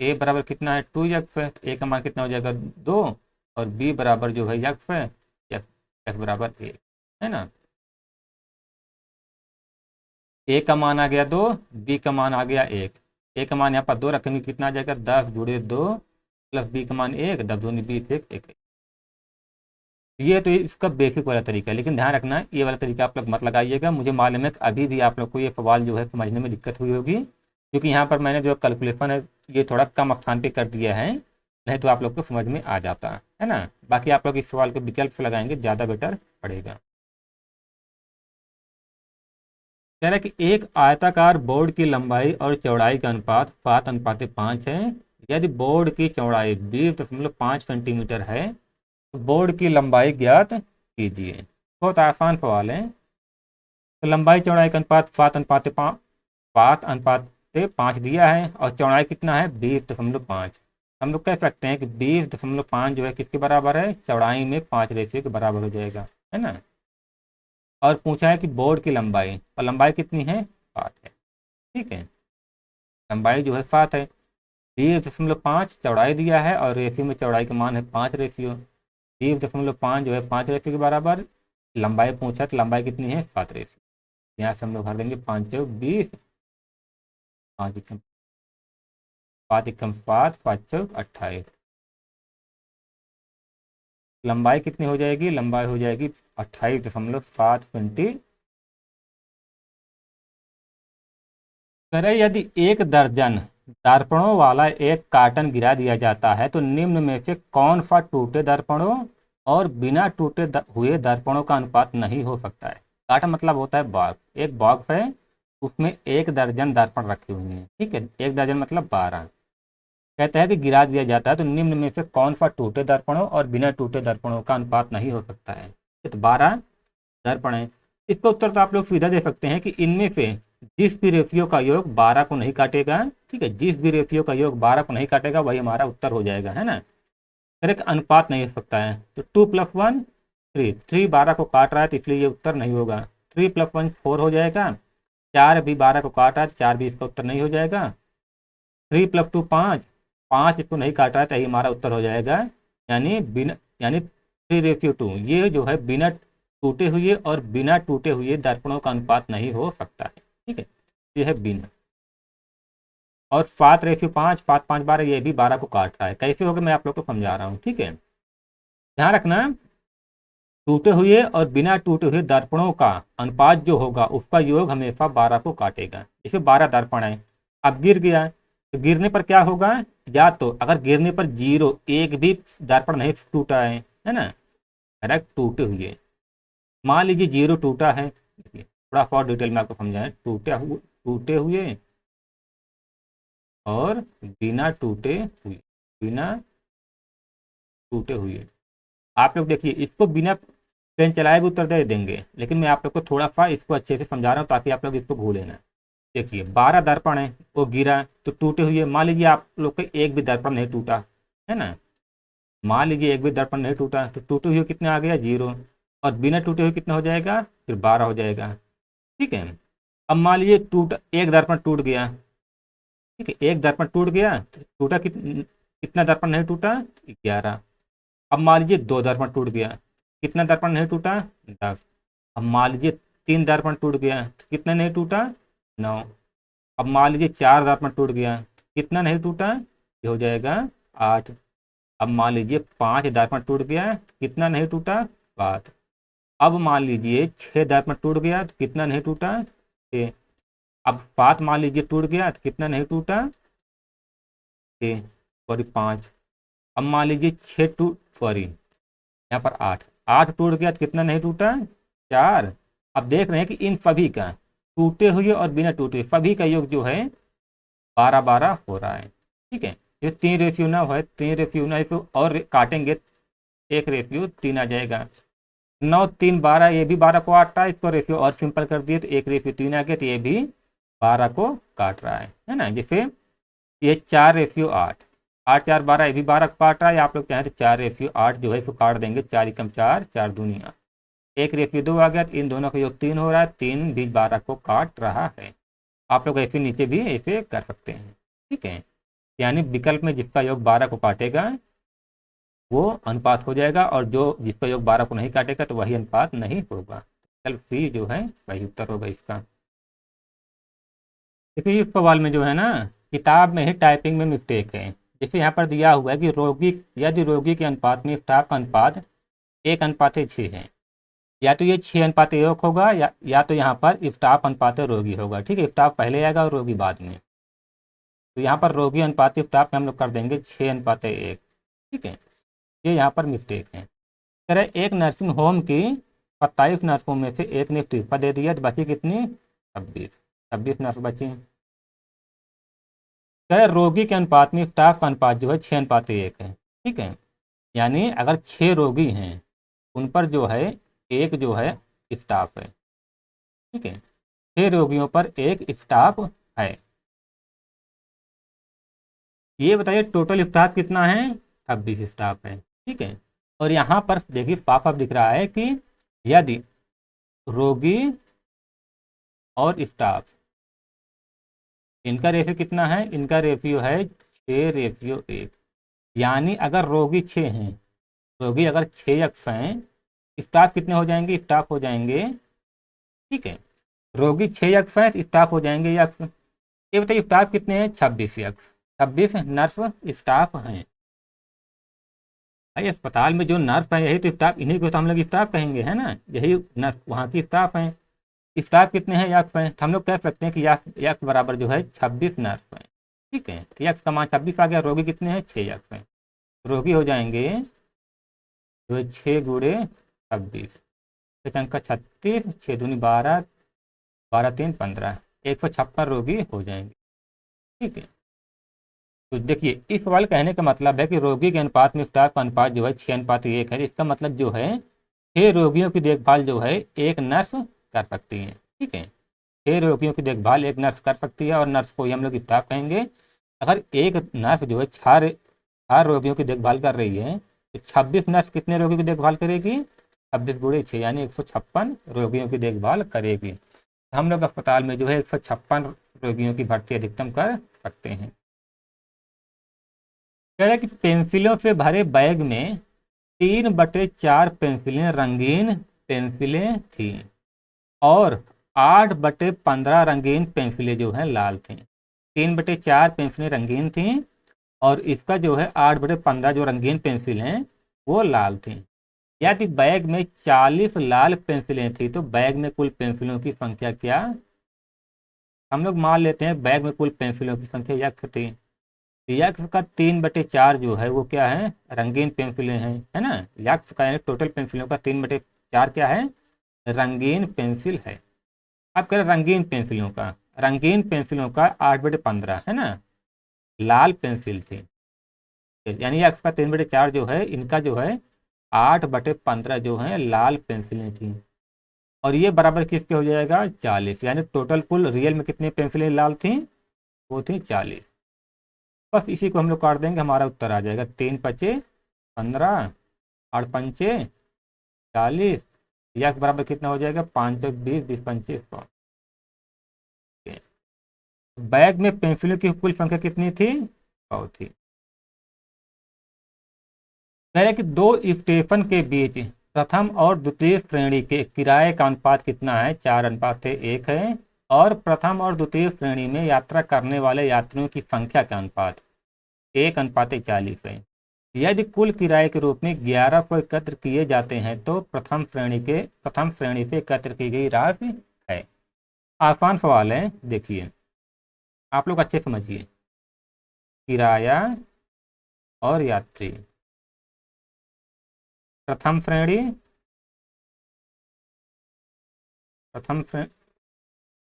a बराबर कितना है 2x है, तो a का मान कितना हो जाएगा 2, और b बराबर जो है x है, x बराबर 1, है ना। a का मान आ गया 2, b का मान आ गया 1। a का मान यहाँ पर 2 रखेंगे, कितना आ जाएगा 10 × 2 प्लस b का मान 1, 10 दूनी 20, 1। ये तो इसका बेसिक वाला तरीका है, लेकिन ध्यान रखना ये वाला तरीका आप लोग मत लगाइएगा। मुझे मालूम है कि अभी भी आप लोग को ये सवाल जो है समझने में दिक्कत हुई होगी, क्योंकि यहाँ पर मैंने जो कैलकुलेशन है ये थोड़ा कम स्थान पे कर दिया है, नहीं तो आप लोग को समझ में आ जाता है ना। बाकी आप लोग इस सवाल को विकल्प से लगाएंगे ज़्यादा बेटर पड़ेगा। कह रहा है कि एक आयताकार बोर्ड की लंबाई और चौड़ाई का अनुपात 7:5 है। यदि बोर्ड की चौड़ाई 20.5 सेंटीमीटर है, तो बोर्ड की लंबाई ज्ञात कीजिए। बहुत आसान सवाल है। तो लंबाई चौड़ाई का अनुपात 7:5 दिया है, और चौड़ाई कितना है 20.5। हम लोग कह सकते हैं कि 20.5 जो है किसके बराबर है, चौड़ाई में 5 के बराबर हो जाएगा, है ना। और पूछा है कि बोर्ड की लंबाई, और लंबाई कितनी है 7 है। ठीक है, लंबाई जो है 7 है, 20.5 चौड़ाई दिया है, और रेशियो में चौड़ाई का मान है 5। 20.5 जो है 5 के बराबर, लंबाई पूछा तो लंबाई कितनी है 7। यहाँ से हम लोग भर देंगे 5×4 = 20, 5 × 7, 5×4 = 28। लंबाई कितनी हो जाएगी, लंबाई हो जाएगी 28.7 सेंटीमीटर। करे यदि 1 दर्जन दर्पणों वाला एक कार्टन गिरा दिया जाता है, तो निम्न में से कौन सा टूटे दर्पणों और बिना टूटे हुए दर्पणों का अनुपात नहीं हो सकता है। कार्टन मतलब होता है बॉक्स, एक बॉक्स है, उसमें 1 दर्जन दर्पण रखे हुए हैं। ठीक है, 1 दर्जन मतलब 12। कहता है कि गिरा दिया जाता है तो निम्न में से कौन सा टूटे दर्पणों और बिना टूटे दर्पणों का अनुपात नहीं हो सकता है। तो 12 दर्पण है। इसका उत्तर तो आप लोग सीधा दे सकते हैं कि इनमें से जिस भी रेशियो का योग 12 को नहीं काटेगा, ठीक है, जिस भी रेशियो का योग 12 को नहीं काटेगा वही हमारा उत्तर हो जाएगा, है ना। फिर एक अनुपात नहीं हो सकता है, तो 2+1 3, 3 12 को काट रहा है तो इसलिए ये उत्तर नहीं होगा। 3+1 4 हो जाएगा, 4 भी 12 को काट रहा है तो 4 भी इसका उत्तर नहीं हो जाएगा। 3+2 5, 5 इसको नहीं काट रहा है तो यही हमारा उत्तर हो जाएगा, यानी 3/2। ये जो है बिना टूटे हुए और बिना टूटे हुए दर्पणों का अनुपात नहीं हो सकता है। ठीक है, ये है बिना। और 7/5, 7 5 12, ये भी 12 को काट रहा है। कैसे होगा मैं आप लोग को समझा रहा हूँ, ठीक है। ध्यान रखना, टूटे हुए और बिना टूटे हुए दर्पणों का अनुपात जो होगा उसका योग हमेशा 12 को काटेगा। जैसे 12 दर्पण है, अब गिर गया तो गिरने पर क्या होगा, या तो अगर गिरने पर 0 एक भी दर्पण नहीं टूटा है ना, डायरेक्ट टूटे हुए। मान लीजिए 0 टूटा है, देखिए थोड़ा सा और डिटेल में आपको समझाएं, टूटे हुए और बिना टूटे हुए। आप लोग देखिए, इसको बिना पेन चलाए भी उत्तर दे देंगे, लेकिन मैं आप लोग को थोड़ा सा इसको अच्छे से समझा रहा हूँ ताकि आप लोग इसको भूलें ना। देखिए 12 दर्पण है, वो गिरा तो टूटे हुए, मान लीजिए आप लोग का एक भी दर्पण नहीं टूटा, है ना, मान लीजिए एक भी दर्पण नहीं टूटा, तो टूटे हुए कितने आ गया 0, और बिना टूटे हुए कितना हो जाएगा, फिर 12 हो जाएगा। ठीक है। अब मान लीजिए एक दर्पण टूट गया। ठीक है, एक दर्पण टूट गया तो टूटा कितना दर्पण नहीं टूटा, 11। अब मान लीजिए दो दर्पण टूट गया, कितना दर्पण नहीं टूटा, 10। अब मान लीजिए तीन दर्पण टूट गया तो कितना नहीं टूटा, 9। अब मान लीजिए चार दर्पण टूट गया, कितना नहीं टूटा, ये हो जाएगा 8। अब मान लीजिए पांच दर्पण टूट गया, कितना नहीं टूटा, 7। अब मान लीजिए छह दर्पण टूट गया तो कितना नहीं टूटा, 6। अब 7 मान लीजिए टूट गया तो कितना नहीं टूटा, 6 सॉरी 5। अब मान लीजिए छः टूट सॉरी यहाँ पर 8, 8 टूट गया तो कितना नहीं टूटा, 4। अब देख रहे हैं कि इन सभी का टूटे हुए और बिना टूटे हुए सभी का योग जो है 12-12 हो रहा है। ठीक है, ये 3:9 है, 3:9 और काटेंगे, एक रेशियो 3 आ जाएगा। 9 3 12, ये भी 12 को काट रहा है, इसको रेशियो और सिंपल कर दिए तो 1:3 आ गया, तो ये भी 12 को काट रहा है ना। जैसे ये 4:8, 8 4 12, ये भी 12 को काट रहा है, आप लोग चाहें तो 4:8 जो है इसको काट देंगे, 4 एकम 4, 4 दूनिया 1:2 आ गया, तो इन दोनों का योग 3 हो रहा है, 3 भी 12 को काट रहा है। आप लोग ऐसे नीचे भी ऐसे कर सकते हैं। ठीक है, यानी विकल्प में जिसका योग 12 को काटेगा वो अनुपात हो जाएगा, और जो जिसका योग 12 को नहीं काटेगा तो वही अनुपात नहीं होगा। विकल्प सी जो है सही उत्तर होगा इसका। देखिए इस सवाल में जो है ना, किताब में ही टाइपिंग में मिस्टेक है। जैसे यहाँ पर दिया हुआ है कि रोगी, यदि रोगी के अनुपात में स्टाफ का अनुपात 1:6 है, या तो ये 6:1 होगा, या तो यहाँ पर स्टाफ अनुपात रोगी होगा। ठीक है, स्टाफ पहले आएगा और रोगी बाद में, तो यहाँ पर रोगी अनुपात स्टाफ में हम लोग कर देंगे 6:1। ठीक है, ये यहाँ पर मिस्टेक है। तरह एक नर्सिंग होम की 27 नर्सों में से एक ने इस्तीफा दे दिया, तो बची कितनी, 26। 26 नर्स बची। कह रोगी के अनुपात में स्टाफ का अनुपात जो है 6:1 है। ठीक है, यानी अगर 6 रोगी हैं उन पर जो है एक जो है स्टाफ है। ठीक है, 6 रोगियों पर एक स्टाफ है। ये बताइए टोटल स्टाफ कितना है, 26 स्टाफ है। ठीक है, और यहाँ पर देखिए साफ साफ दिख रहा है कि यदि रोगी और स्टाफ, इनका रेशियो कितना है, इनका रेशियो है 6:1। यानी अगर रोगी 6 हैं, रोगी अगर 6 यक्ष हैं, स्टाफ कितने हो जाएंगे, स्टाफ हो जाएंगे, ठीक है, रोगी 6 यक्ष हैं तो स्टाफ हो जाएंगे यक्ष। ये बताइए स्टाफ कितने हैं, 26 यक्ष, 26 नर्स स्टाफ हैं। भाई अस्पताल में जो नर्स है यही तो स्टाफ, इन्हीं को तो हम लोग स्टाफ कहेंगे, है ना, यही नर्स वहाँ की स्टाफ हैं। स्टाफ कितने हैं, यक्ष हैं, तो हम लोग कह सकते हैं कि यक्ष बराबर जो है 26 नर्स हैं। ठीक है, तो यक्ष का मान 26 आ गया, रोगी कितने हैं, 6 यक्ष हैं, रोगी हो जाएंगे जो है 6 × 26, 36, 6 दूनी 12, 12 3 15, 156 रोगी हो जाएंगे। ठीक है, तो देखिए इस सवाल कहने का मतलब है कि रोगी के अनुपात में स्टाफ का अनुपात जो है 6:1 है। इसका मतलब जो है 6 रोगियों की देखभाल जो है एक नर्स कर सकती है। ठीक है, 6 रोगियों की देखभाल एक नर्स कर सकती है, और नर्स को ही हम लोग स्टाफ कहेंगे। अगर एक नर्स जो है 4 रोगियों की देखभाल कर रही है, तो 26 नर्स कितने रोगियों की देखभाल करेगी, 26 × 6 यानी 156 रोगियों की देखभाल करेगी। हम लोग अस्पताल में जो है 156 रोगियों की भर्ती अधिकतम कर सकते हैं। कह रहा है कि पेंसिलों से भरे बैग में 3/4 पेंसिलें रंगीन पेंसिलें थी, और 8/15 रंगीन पेंसिलें जो है लाल थी। 3/4 पेंसिलें रंगीन थी, और इसका जो है 8/15 जो रंगीन पेंसिल हैं वो लाल थी। यदि बैग में 40 लाल पेंसिलें थी तो बैग में कुल पेंसिलों की संख्या क्या। हम लोग मान लेते हैं बैग में कुल पेंसिलों की संख्या यक्ष थी, यक्ष का 3/4 जो है वो क्या है, रंगीन पेंसिलें हैं, है ना। यक्ष का यानी टोटल पेंसिलों का 3/4 क्या है, रंगीन पेंसिल है। अब करें रंगीन पेंसिलों का 8/15 है ना, लाल पेंसिल थी, यानी यक्ष का 3/4 जो है, इनका जो है 8/15 जो है लाल पेंसिलें थी, और ये बराबर किसके हो जाएगा 40, यानी टोटल कुल रियल में कितनी पेंसिलें लाल थी, वो थी 40। बस इसी को हम लोग काट देंगे, हमारा उत्तर आ जाएगा 3×5 = 15, 8×5 = 40, यह बराबर कितना हो जाएगा 5×20, 20×5 = 100। बैग में पेंसिलों की कुल संख्या कितनी थी, 100 थी। कह रहे कि दो स्टेशन के बीच प्रथम और द्वितीय श्रेणी के किराए का अनुपात कितना है, 4:1 है। और प्रथम और द्वितीय श्रेणी में यात्रा करने वाले यात्रियों की संख्या का अनुपात 1:40 है। यदि कुल किराए के रूप में 1100 एकत्र किए जाते हैं तो प्रथम श्रेणी से एकत्र की गई राशि है। आसान सवाल है, देखिए आप लोग अच्छे समझिए। किराया और यात्री, प्रथम श्रेणी,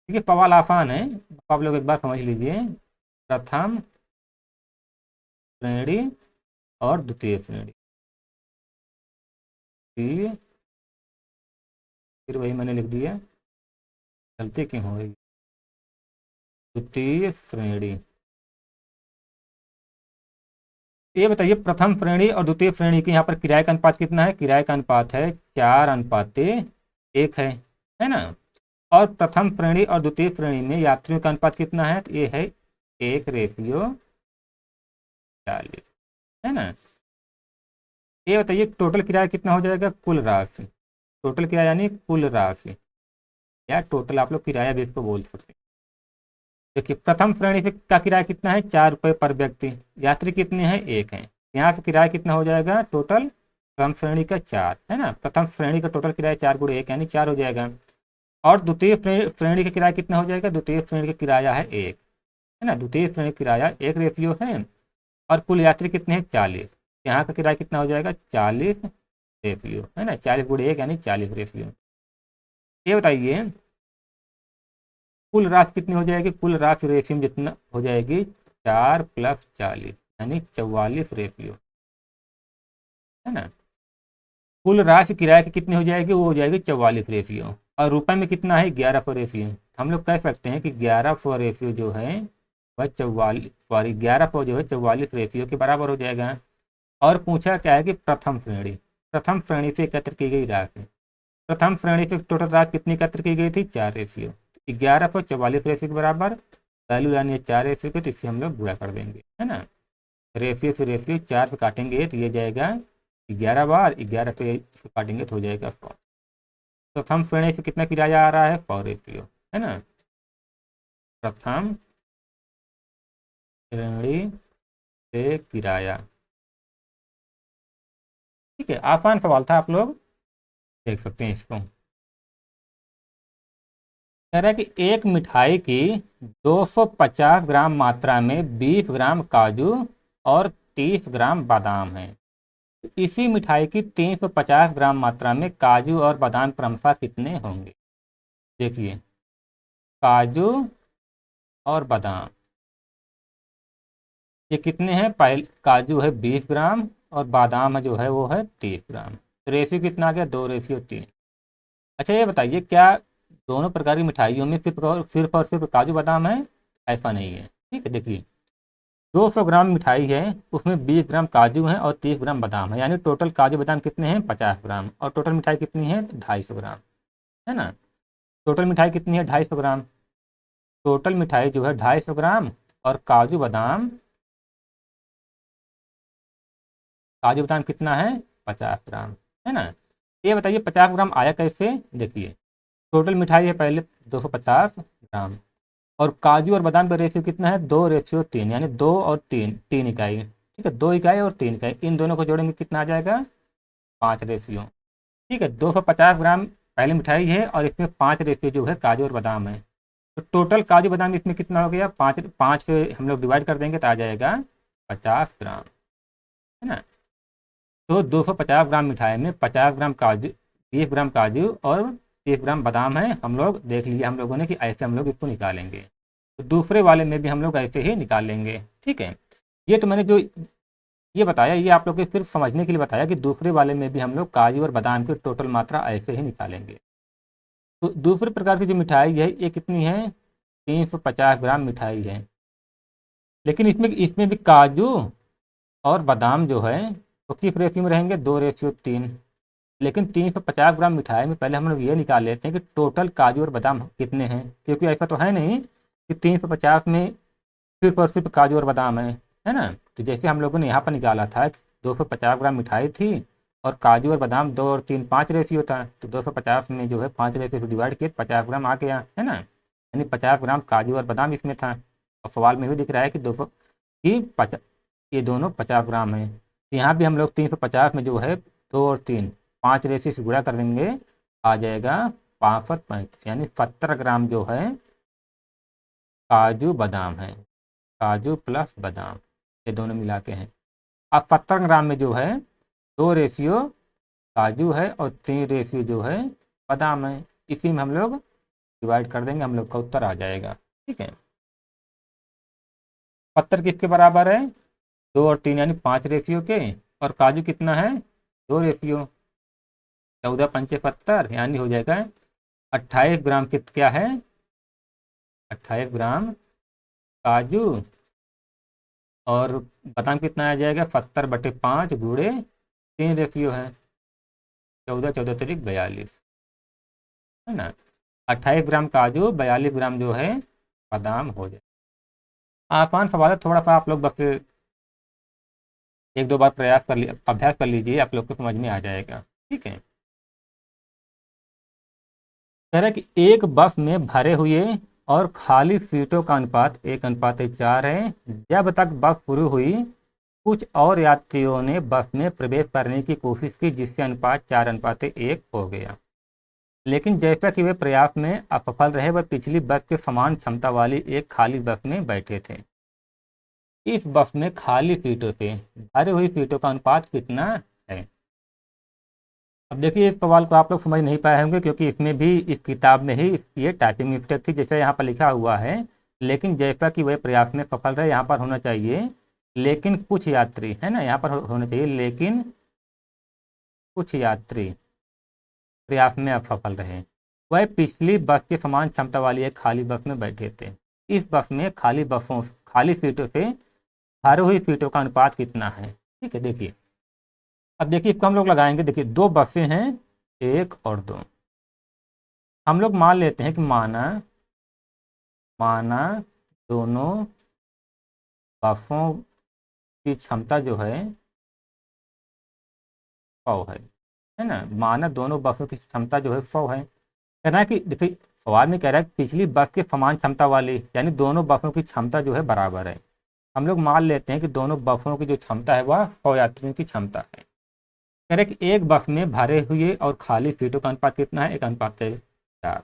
देखिए सवाल आसान है, आप लोग एक बार समझ लीजिए। प्रथम श्रेणी और द्वितीय श्रेणी, फिर वही मैंने लिख दिया, गलती क्यों हो गई। द्वितीय श्रेणी, ये बताइए प्रथम श्रेणी और द्वितीय श्रेणी के यहाँ पर किराए का अनुपात कितना है, किराए का अनुपात है 4:1 है ना। और प्रथम श्रेणी और द्वितीय श्रेणी में यात्रियों का अनुपात कितना है, तो ये है 1:40 है ना। ये बताइए टोटल किराया कितना हो जाएगा, कुल राशि, टोटल किराया यानी कुल राशि, या टोटल आप लोग किराया भी इसको बोल सकते हैं। देखिए प्रथम श्रेणी से का किराया कितना है, 4 रुपये पर व्यक्ति, यात्री कितने हैं, 1 है। यहाँ से किराया कितना हो जाएगा टोटल, प्रथम श्रेणी का 4 है ना, प्रथम श्रेणी का टोटल किराया 4×1 यानी 4 हो जाएगा। और द्वितीय श्रेणी का किराया कितना हो जाएगा, द्वितीय श्रेणी का किराया है 1 है ना, द्वितीय श्रेणी का किराया 1 है। और कुल यात्री कितने हैं 40, यहाँ का किराया कितना हो जाएगा 40 है ना, 40×1 यानी 40। ये बताइए कुल राशि कितनी हो जाएगी, कुल राशि रेशियो जितना हो जाएगी 4+40 यानी 44 है ना। कुल राशि किराए की कितनी हो जाएगी, वो हो जाएगी 44। और रुपए में कितना है 1100। हम लोग कह सकते हैं कि 1100 जो है वह 1100 जो है 44 के बराबर हो जाएगा। और पूछा क्या है कि प्रथम श्रेणी से एकत्र की गई राशि, प्रथम श्रेणी से टोटल राशि कितनी एकत्र की गई थी 4। 1100 44 के बराबर, वैल्यू यानी है 4 को, तो इससे हम लोग गुणा कर देंगे है ना। रेशियो से रेशियो 4 से काटेंगे तो ये जाएगा 11 बार, 11 से काटेंगे तो हो जाएगा 100। प्रथम श्रेणी से कितना किराया आ रहा है 100 है ना। प्रथम श्रेणी से किराया, ठीक है, आसान सवाल था, आप लोग देख सकते हैं इसको। कह रहा है कि एक मिठाई की 250 ग्राम मात्रा में 20 ग्राम काजू और 30 ग्राम बादाम है। इसी मिठाई की 350 ग्राम मात्रा में काजू और बादाम क्रमशः कितने होंगे। देखिए काजू और बादाम ये कितने हैं, पहले काजू है 20 ग्राम और बादाम है जो है वो है 30 ग्राम। रेशियो कितना आ गया 2:3। अच्छा ये बताइए क्या दोनों प्रकार की मिठाइयों में सिर्फ काजू बादाम है, ऐसा नहीं है। ठीक है, देखिए 200 ग्राम मिठाई है, उसमें 20 ग्राम काजू है और 30 ग्राम बादाम है, यानी टोटल काजू बादाम कितने हैं 50 ग्राम। और टोटल मिठाई कितनी है 250 ग्राम है ना। टोटल मिठाई कितनी है 250 ग्राम, टोटल मिठाई जो है 250 ग्राम। और काजू बादाम कितना है 50 ग्राम है ना। ये बताइए 50 ग्राम आया कैसे, देखिए टोटल मिठाई है पहले 250 ग्राम, और काजू और बादाम का रेशियो कितना है 2:3, यानी 2 और 3 इकाई, ठीक है, 2 इकाई और 3 इकाई, इन दोनों को जोड़ेंगे कितना आ जाएगा 5। ठीक है, 250 ग्राम पहले मिठाई है और इसमें 5 जो है काजू और बादाम है। तो टोटल काजू बादाम इसमें कितना हो गया 5, 5 से हम लोग डिवाइड कर देंगे तो आ जाएगा 50 ग्राम है ना। तो 250 ग्राम मिठाई में 50 ग्राम काजू, 20 ग्राम काजू और 30 ग्राम बादाम है। हम लोग देख लिए हम लोगों ने कि ऐसे हम लोग इसको निकालेंगे, तो दूसरे वाले में भी हम लोग ऐसे ही निकाल लेंगे। ठीक है, ये तो मैंने जो ये बताया ये आप लोग को सिर्फ समझने के लिए बताया कि दूसरे वाले में भी हम लोग काजू और बादाम की टोटल मात्रा ऐसे ही निकालेंगे। तो दूसरे प्रकार की जो मिठाई है ये कितनी है, 350 ग्राम मिठाई है। लेकिन इसमें इसमें भी काजू और बादाम जो है वो किस रेशियो में रहेंगे, 2:3। लेकिन 350 ग्राम मिठाई में पहले हम लोग ये निकाल लेते हैं कि टोटल काजू और बादाम कितने हैं, क्योंकि ऐसा तो है नहीं कि 350 में सिर्फ और सिर्फ काजू और बादाम है ना। तो जैसे हम लोगों ने यहाँ पर निकाला था कि 250 ग्राम मिठाई थी और काजू और बादाम 2 और 3 5 रेशियो था, तो 250 में जो है 5 रेशियो से डिवाइड किए 50 ग्राम आ गया, है ना। यानी 50 ग्राम काजू और बादाम इसमें था। और सवाल में भी दिख रहा है कि 200 कि 50, ये दोनों 50 ग्राम है। तो यहाँ भी हम लोग 350 में जो है 2 और 3 5 रेशियो से गुणा कर देंगे, आ जाएगा 65 यानी 70 ग्राम जो है काजू बादाम है। काजू प्लस बादाम ये दोनों मिला के हैं। अब 70 ग्राम में जो है 2 रेशियो काजू है और 3 रेशियो जो है बादाम है। इसी में हम लोग डिवाइड कर देंगे, हम लोग का उत्तर आ जाएगा। ठीक है, 70 किसके बराबर है, 2 और 3 यानी 5 रेशियो के, और काजू कितना है, 2 रेशियो, 14×5 = 70 यानी हो जाएगा 28 ग्राम। क्या है, 28 ग्राम काजू, और बादाम कितना आ जाएगा, 70/5 गुणे 3 रेशियो है, 14×14 = 42, है ना। 28 ग्राम काजू, 42 ग्राम जो है बादाम हो जाए। आसान सवाल है, थोड़ा सा आप लोग बस एक दो बार प्रयास कर अभ्यास कर लीजिए, आप लोग को समझ में आ जाएगा। ठीक है, कह रहा है कि एक बस में भरे हुए और खाली सीटों का अनुपात 1:4 है। जब तक बस शुरू हुई कुछ और यात्रियों ने बस में प्रवेश करने की कोशिश की, जिससे अनुपात 4:1 हो गया। लेकिन जैसा कि वे प्रयास में असफल रहे, वह पिछली बस के समान क्षमता वाली एक खाली बस में बैठे थे। इस बस में खाली सीटों से भरी हुई सीटों का अनुपात कितना है। अब देखिए, इस सवाल को आप लोग समझ नहीं पाए होंगे, क्योंकि इसमें भी इस किताब में ही ये टाइपिंग मिस्टेक थी। जैसे यहाँ पर लिखा हुआ है, लेकिन जैसा कि वह प्रयास में सफल रहे, यहाँ पर होना चाहिए लेकिन कुछ यात्री, है ना, यहाँ पर होना चाहिए लेकिन कुछ यात्री प्रयास में असफल रहे। वह पिछली बस के समान क्षमता वाली एक खाली बस में बैठे थे। इस बस में खाली सीटों से भरी हुई सीटों का अनुपात कितना है। ठीक है, देखिए, अब देखिए इसको हम लोग लगाएंगे। देखिए, दो बसें हैं, 1 और 2। हम लोग मान लेते हैं कि माना माना दोनों बसों की क्षमता जो है 100 है ना। माना दोनों बसों की क्षमता जो है 100 है। कहना है कि देखिए, सवाल में कह रहा है कि पिछली बस के समान क्षमता वाली, यानी दोनों बसों की क्षमता जो है बराबर है। हम लोग मान लेते हैं कि दोनों बसों की जो क्षमता है वह 100 यात्रियों की क्षमता है। कह रहे कि एक बस में भरे हुए और खाली सीटों का अनुपात कितना है, 1:4।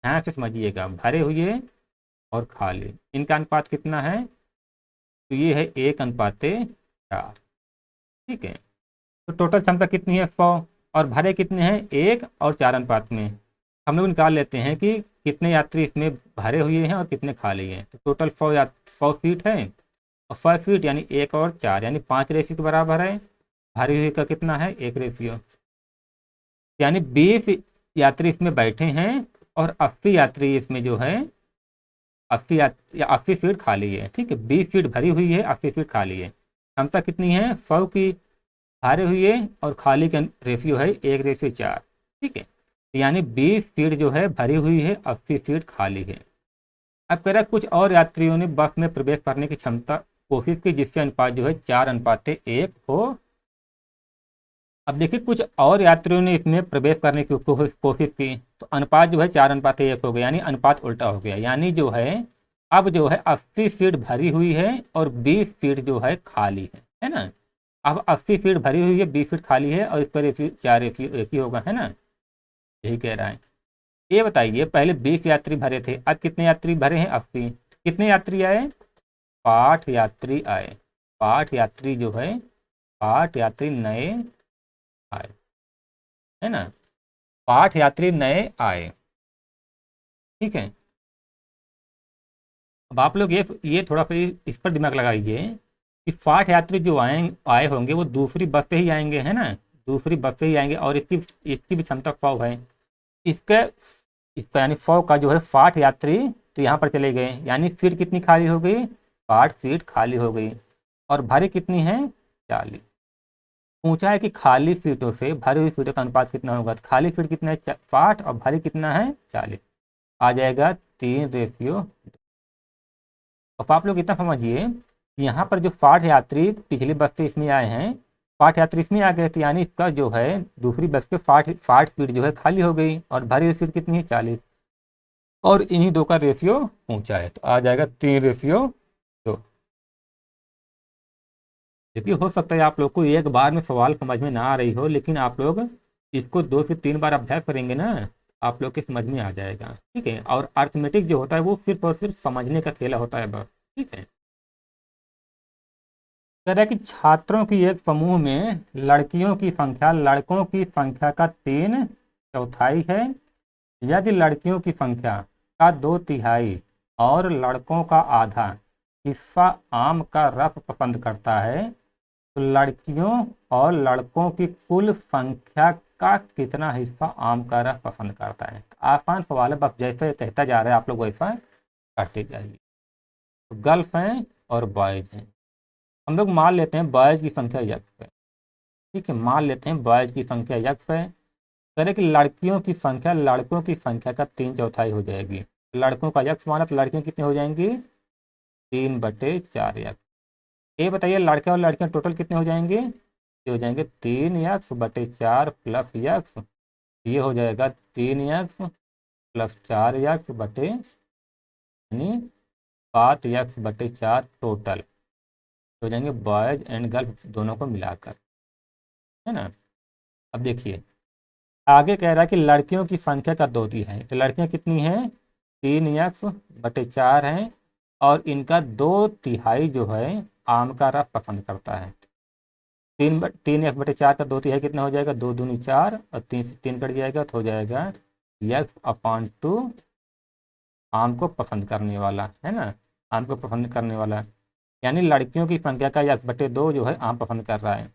ध्यान से समझिएगा, भरे हुए और खाली, इनका अनुपात कितना है, तो ये है 1:4। ठीक है, तो टोटल क्षमता कितनी है, 100, और भरे कितने हैं, 1 और 4 अनुपात में। हम लोग निकाल लेते हैं कि कितने यात्री इसमें भरे हुए हैं और कितने खाली हैं। तो टोटल 100 सीट है, और 100 सीट यानी 1 और 4 यानी 5 रेशियो के बराबर है। भरी हुई का कितना है, 1 रेशियो, यानी 20 यात्री इसमें बैठे हैं और 80 यात्री इसमें जो है 80 सीट खाली है। ठीक है, 20 सीट भरी हुई है, 80 सीट खाली है। क्षमता कितनी है, 100 की, भरे हुए और खाली का रेशियो है 1:4। ठीक है, यानी 20 सीट जो है भरी हुई है, 80 सीट खाली है। अब कह रहा है कुछ और यात्रियों ने बस में प्रवेश करने की क्षमता कोशिश की, जिससे अनुपात जो है 4:1 हो। अब देखिए, कुछ और यात्रियों ने इसमें प्रवेश करने की कोशिश की, तो अनुपात जो है 4:1 हो गया, यानी अनुपात उल्टा हो गया। यानी जो है अब जो है 80 सीट भरी हुई है और 20 सीट जो है खाली है ना। अब 80 सीट भरी हुई है, 20 सीट खाली है, और इसका रेशियो 4 एक ही होगा, है ना। यही कह रहा है। ये बताइए, पहले 20 यात्री भरे थे, अब कितने यात्री भरे हैं, 80। कितने यात्री आए, 60 यात्री आए। 60 यात्री जो है 60 यात्री नए आए, है ना। 60 यात्री नए आए। ठीक है, अब आप लोग ये थोड़ा सा इस पर दिमाग लगाइए कि 60 यात्री जो आए होंगे वो दूसरी बस से ही आएंगे, है ना। दूसरी बस से ही आएंगे, और इसकी इसकी भी क्षमता 100 है। इसका इसका यानी 100 का जो है 60 यात्री तो यहाँ पर चले गए, यानी सीट कितनी खाली हो गई, 60 सीट खाली हो गई। और भरी कितनी है, 40। पूछा है कि खाली सीटों से भरी हुई सीटों का अनुपात कितना होगा, तो खाली सीट कितना है 60 और भरी कितना है 40, आ जाएगा 3:2। अब आप लोग इतना समझिए, यहाँ पर जो 60 यात्री पिछली बस से इसमें आए हैं, 60 यात्री इसमें आ गए थे, यानी इसका जो है दूसरी बस पे 60 सीट जो है खाली हो गई और भरी हुई सीट कितनी है 40, और इन्हीं दो का रेशियो पूछा है, तो आ जाएगा 3:2। देखिए हो सकता है आप लोग को एक बार में सवाल समझ में ना आ रही हो, लेकिन आप लोग इसको 2 से 3 बार अभ्यास करेंगे ना, आप लोग के समझ में आ जाएगा। ठीक है, और अर्थमेटिक जो होता है वो सिर्फ और सिर्फ समझने का खेला होता है बस। ठीक है, कह रहा है कि छात्रों की एक समूह में लड़कियों की संख्या लड़कों की संख्या का 3/4 है। यदि लड़कियों की संख्या का 2/3 और लड़कों का आधा हिस्सा आम का रस पसंद करता है, तो लड़कियों और लड़कों की कुल संख्या का कितना हिस्सा आम का रस पसंद करता है। आसान सवाल है, बस जैसे कहता जा रहा है आप लोग वैसा करते जाइए। तो गर्ल्स हैं और बॉयज हैं, हम लोग मान लेते हैं बॉयज की संख्या यक्स है। ठीक है, मान लेते हैं बॉयज की संख्या यक्स है। कह कि लड़कियों की संख्या लड़कों की संख्या का 3/4 हो जाएगी। लड़कों का यक्स माना तो लड़कियां कितनी हो जाएंगी, 3/4 यक्स। ये बताइए लड़के और लड़कियां टोटल कितने हो जाएंगे, ये हो जाएंगे 3x/4 प्लस यक्स, ये हो जाएगा 3x प्लस 4x बटे यानी 7x/4 टोटल हो जाएंगे बॉयज एंड गर्ल्स दोनों को मिलाकर, है ना। अब देखिए आगे कह रहा है कि लड़कियों की संख्या का 2/3 तो लड़कियां कितनी हैं, 3x/4 हैं, और इनका 2/3 जो है आम का रस पसंद करता है। 3x/4 का 2/3 कितना हो जाएगा, 2×2=4 और 3 से 3 कट जाएगा तो हो जाएगा x/2 आम को पसंद करने वाला, है ना, आम को पसंद करने वाला, यानी लड़कियों की संख्या का x/2 जो है आम पसंद कर रहा है।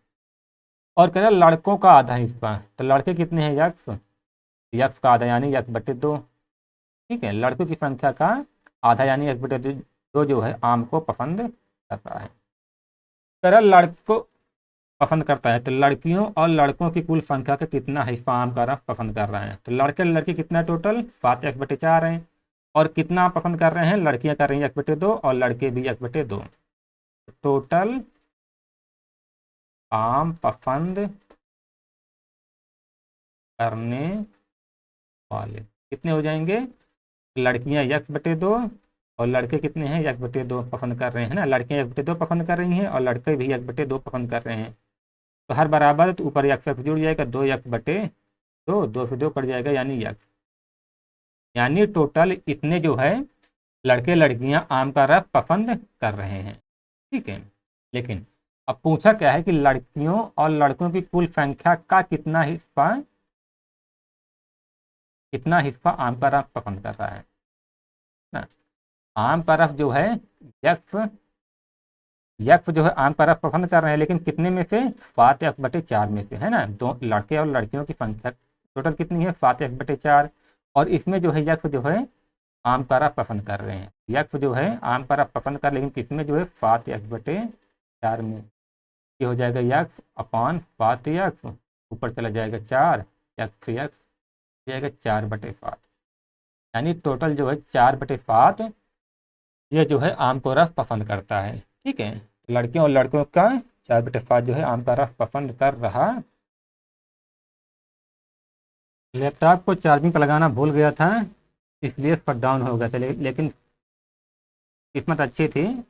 और कह रहा है लड़कों का आधा हिस्सा, तो लड़के कितने हैं यक्स, यक्स का आधा यानी x/2। ठीक है, लड़कों की संख्या का आधा यानी x/2 जो है आम को पसंद कर रहा है। कह रहा है लड़कों पसंद करता है, तो लड़कियों और लड़कों की कुल संख्या का कितना हिस्सा आम का रस पसंद कर रहे हैं, तो लड़के लड़की कितना टोटल 7x/4 हैं, और कितना पसंद कर रहे हैं, लड़कियां कर रही हैं x/2 और लड़के भी x/2। टोटल आम पसंद करने वाले कितने हो जाएंगे, लड़कियां x/2 और लड़के कितने हैं x/2 पसंद कर रहे हैं ना, लड़कियां x/2 पसंद कर रही हैं और लड़के भी x/2 पसंद कर रहे हैं। तो हर बराबर है, तो ऊपर x जुड़ जाएगा, 2x/2, 2 से 2 कट जाएगा यानी x, यानी टोटल इतने जो है लड़के लड़कियां आम का रस पसंद कर रहे हैं। ठीक है, लेकिन अब पूछा क्या है कि लड़कियों और लड़कों की कुल संख्या का कितना हिस्सा आम का रस पसंद कर रहा है ना। आम का रस जो है यक्स यक्स जो है आम का रस पसंद कर रहे हैं, लेकिन कितने में से, 7x/4 में से, है ना। दो लड़के और लड़कियों की संख्या टोटल कितनी है, 7x/4, और इसमें जो है यक्स जो है आम का रस पसंद कर रहे हैं, यक्स जो है आम का रस पसंद कर, लेकिन किसमें जो है 7x/4 में, ये हो जाएगा x/7x, ऊपर चला जाएगा 4 x जाएगा 4/7, यानी टोटल जो है 4/7 ये जो है आम को रस पसंद करता है। ठीक है, लड़कियों और लड़कों का 4/7 जो है आम का रस पसंद कर रहा। लैपटॉप को चार्जिंग पर लगाना भूल गया था, इसलिए शट डाउन हो गया था, लेकिन किस्मत अच्छी थी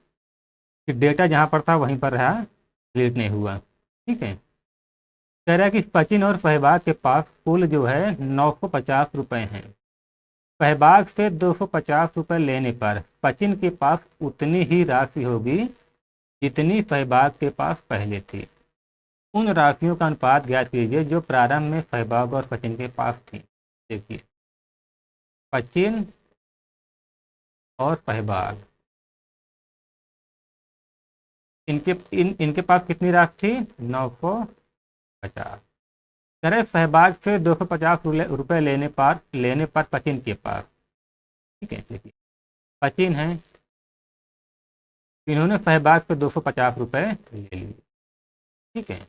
कि डेटा जहाँ पर था वहीं पर रहा, डिलीट नहीं हुआ। ठीक है, कह रहा है कि सचिन और सहवाग के पास कुल जो है 950 रुपये हैं। सहवाग से 250 रुपये लेने पर सचिन के पास उतनी ही राशि होगी जितनी सहवाग के पास पहले थी। उन राशियों का अनुपात ज्ञात कीजिए जो प्रारंभ में सहवाग और सचिन के पास थी। देखिए सचिन और सहवाग इनके पास कितनी राशि थी, 950। करे सहबाग से 250 रुपये लेने पर सचिन के पास, ठीक है, देखिए सचिन है, इन्होंने सहबाग से 250 रुपये ले लिए, ठीक है।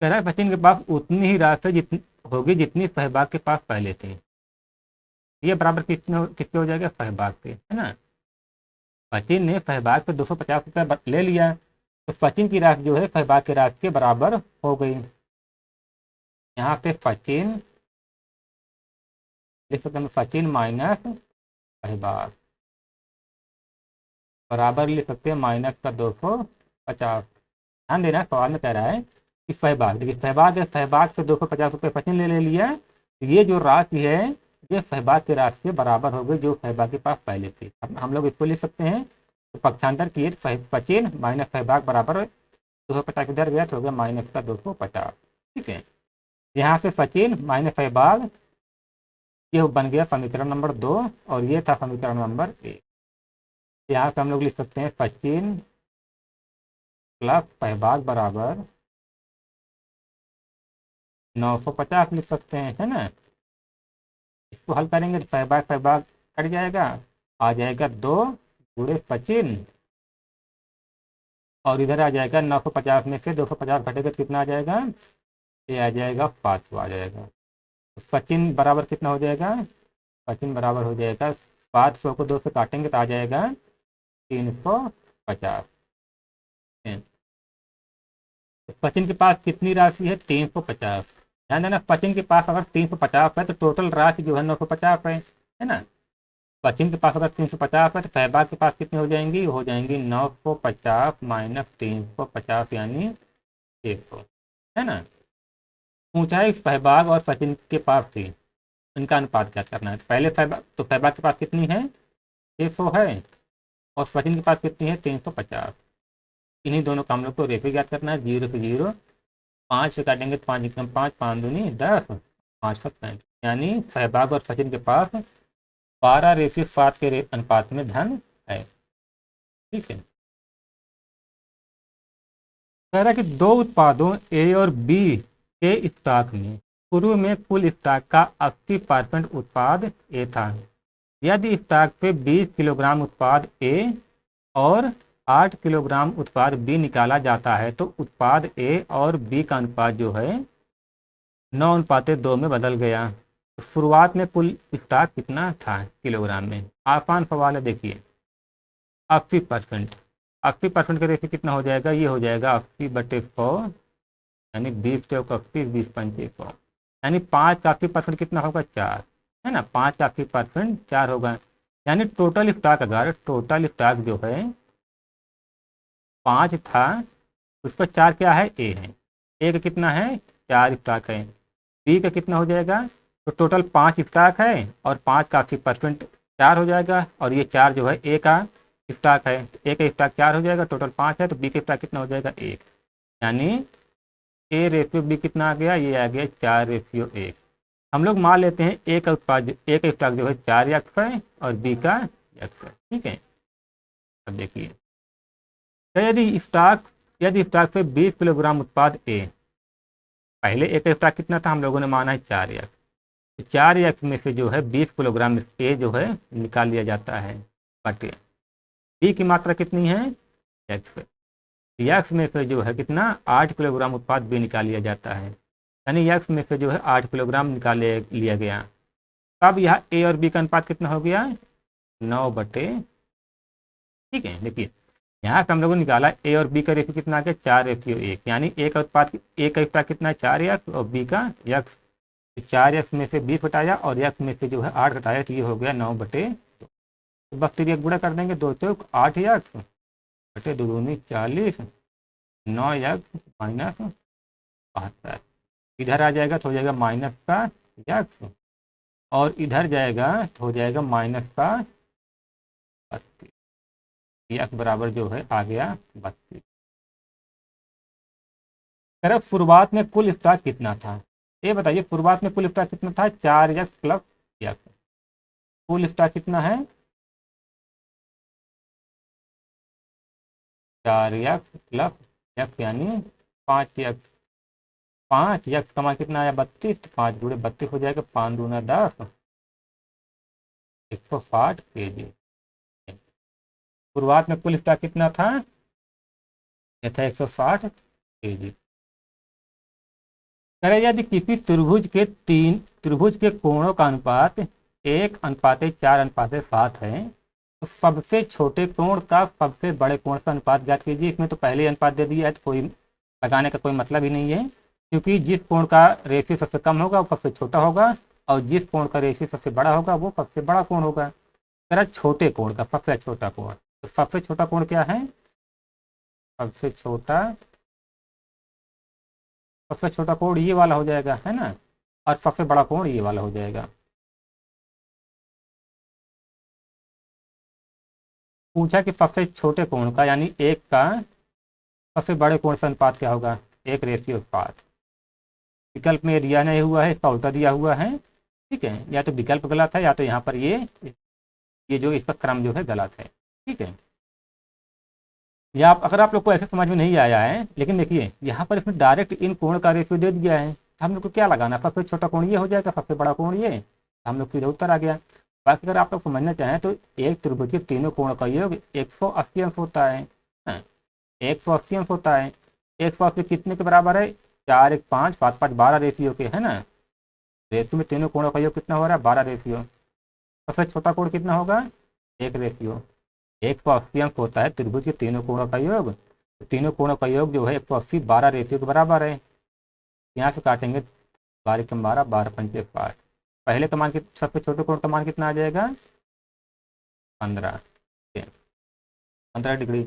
कह रहा है सचिन के पास उतनी ही राशि जितनी होगी जितनी सहबाग के पास पहले थी। ये बराबर किसके हो जाएगा, सहबाग के, है ना। सचिन ने सहबाग से 250 रुपये ले लिया, तो सचिन की राशि जो है सहबाग की राशि के बराबर हो गई। यहाँ पे सचिन लिख सकते हैं, सचिन माइनस सहबाग बराबर लिख सकते हैं माइनस का 250। ध्यान देना, सवाल में कह रहा है कि सहबाग, देखिए सहबाग से 250 रुपये सचिन ने ले लिया, तो ये जो राशि है ये सहबाग की राशि के बराबर हो गई जो सहबाग के पास पहले थी। अब हम लोग इसको लिख सकते हैं, तो पक्षांतर किए सचिन माइनस सहबाग बराबर 250 इधर गया तो हो गया माइनस का 250, ठीक है। यहाँ से सचिन माइनस सहबाग ये बन गया समीकरण नंबर 2, और ये था समीकरण नंबर 1। यहाँ से हम लोग लिख सकते हैं सचिन प्लस सहबाग बराबर 950 लिख सकते हैं, है ना। इसको हल करेंगे तो सहबाग सहबाग कट जाएगा, आ जाएगा 2 गुणे सचिन, और इधर आ जाएगा 950 में से 250 घटेगा कितना आ जाएगा, ये आ जाएगा 500 आ जाएगा। तो सचिन बराबर कितना हो जाएगा, सचिन बराबर हो जाएगा 500 को 2 से काटेंगे तो आ जाएगा 350। तो सचिन के पास कितनी राशि है, 350। ध्यान देना, सचिन के पास अगर 350 है तो टोटल राशि जो है 950 है ना। सचिन के पास अगर 350 है तो सहबाग के पास कितनी हो जाएंगी 950 माइनस 350 यानी 100, है ना। ऊंचाई सहबाग और सचिन के पास थी, इनका अनुपात क्या करना है। पहले सहबाग के पास कितनी है, 600 है, और सचिन के पास कितनी है 350। इन्हीं दोनों का हम लोग को रेफी ज्ञात करना है। 0 से 0, 5 से काटेंगे तो 5 एकदम 5, 5 दूनी 10, 5 7 35, यानी सहबाग और सचिन के पास 12:7 के अनुपात में धन है, ठीक है। कह रहा है कि दो उत्पादों ए और बी के स्टॉक में शुरू में कुल स्टॉक का 80% उत्पाद ए था। यदि स्टॉक से 20 किलोग्राम उत्पाद ए और 8 किलोग्राम उत्पाद बी निकाला जाता है तो उत्पाद ए और बी का अनुपात जो है 9:2 में बदल गया। तो शुरुआत में कुल स्टॉक कितना था किलोग्राम में। आसान सवाल है, देखिए 80%, 80% का रेशियो कितना हो जाएगा, ये हो जाएगा 80/100, यानी 20 चौक 80, 20 पंचे 100, यानी 5 का 80% कितना होगा 4, है ना। 5 का 80% 4 होगा, यानी टोटल स्टॉक, अगर टोटल स्टॉक जो है 5 था, उसका 4 क्या है, ए है, ए का कितना है 4 स्टॉक है। बी का कितना हो जाएगा, तो टोटल 5 स्टॉक है और 5 का 80% 4 हो जाएगा, और ये 4 जो है ए का स्टॉक है, ए का स्टॉक 4 हो जाएगा, टोटल 5 है, तो बी का स्टॉक कितना हो जाएगा 1, यानी ए रेशियो बी कितना आ गया, ये आ गया 4:1। हम लोग मान लेते हैं ए का स्टॉक जो है 4x है और बी का x है, ठीक है। अब देखिए, तो यदि स्टॉक पे 20 किलोग्राम उत्पाद ए, पहले ए का स्टॉक कितना था, हम लोगों ने माना है 4x, तो 4x में से जो है 20 किलोग्राम ए जो है निकाल लिया जाता है, बटे बी की मात्रा कितनी है x, यक्स में से जो है कितना 8 किलोग्राम उत्पाद बी निकाल लिया जाता है, यानी यक्स में से जो है 8 किलोग्राम निकाल लिया गया। अब यहाँ ए और बी का अनुपात कितना हो गया 9/, ठीक है। देखिए यहाँ से हम लोगों ने निकाला ए और बी का रेशियो कितना आ गया 4:1, यानी ए का स्टॉक कितना है 4x और बी का यक्स, 4x में से 20 घटाया और यक्स में से जो है 8 घटाया, तो ये हो गया 9/2। तो बस फिर एक गुणा कर देंगे, 2 चौक 8x बटे 2 दूनी 40, 9x माइनस 72, इधर आ जाएगा तो हो जाएगा माइनस का यक्स, और इधर जाएगा तो हो जाएगा माइनस का 32, यक्स बराबर जो है आ गया 32। तरफ शुरुआत में कुल स्टॉक कितना था, ये बताइए शुरुआत में कुल स्टॉक कितना था 4x प्लस यक्स, कुल स्टॉक कितना है 4x प्लस यक्स यानी 5x, 5, यक्स का मान कितना आया 32, तो 5 गुणे 32 हो जाएगा, 5 दूना 10, 160 kg। शुरुआत में कुल स्टॉक कितना था, ये था 160 kg। कह रहे यदि किसी त्रिभुज के कोणों का अनुपात 1:4:7 है, तो सबसे छोटे कोण का सबसे बड़े कोण का अनुपात ज्ञात कीजिए। इसमें तो पहले ही अनुपात दे दिया है, तो कोई लगाने का कोई मतलब ही नहीं है, क्योंकि जिस कोण का रेशियो सबसे कम होगा वो सबसे छोटा होगा, और जिस कोण का रेशियो सबसे बड़ा होगा वो सबसे बड़ा कोण होगा। कह रहा छोटे कोण का सबसे छोटा कोण, तो सबसे छोटा कोण क्या है, सबसे छोटा कोण ये वाला हो जाएगा, है ना, और सबसे बड़ा कोण ये वाला हो जाएगा। पूछा कि सबसे छोटे कोण का यानी एक का सबसे बड़े कोण से अनुपात क्या होगा, 1:5। विकल्प में दिया नहीं हुआ है, इसका उल्टा दिया हुआ है। ठीक है, या तो विकल्प गलत है, या तो यहाँ पर ये जो इसका क्रम जो है गलत है। ठीक है, या अगर आप लोग को ऐसे समझ में नहीं आया है, लेकिन देखिए यहाँ पर इसमें डायरेक्ट इन कोण का रेशियो दे दिया है, तो हम लोग को क्या लगाना, सबसे छोटा कोण ये हो जाएगा, सबसे बड़ा कोण ये, हम लोग सीधे उत्तर आ गया। बाकी अगर आप लोग समझना चाहें तो एक त्रिभुज के तीनों कोण का योग 180 अंश होता है। 180 अंश होता है। 180 कितने के बराबर है, 4 1 5 7 5 12 रेशियो के, है ना। रेशियो में तीनों कोणों का योग कितना हो रहा है, 12 रेशियो। सबसे छोटा कोण कितना होगा, 1 रेशियो। 180 अंश होता है त्रिभुज के तीनों कोणों का योग। तीनों कोणों का योग जो है 180 12 रेशियो के बराबर है। यहाँ से काटेंगे 12 कम 12, 12 पंचे 60। पहले का मान सबसे छोटे कोण का मान कितना आ जाएगा, 15, 15 डिग्री।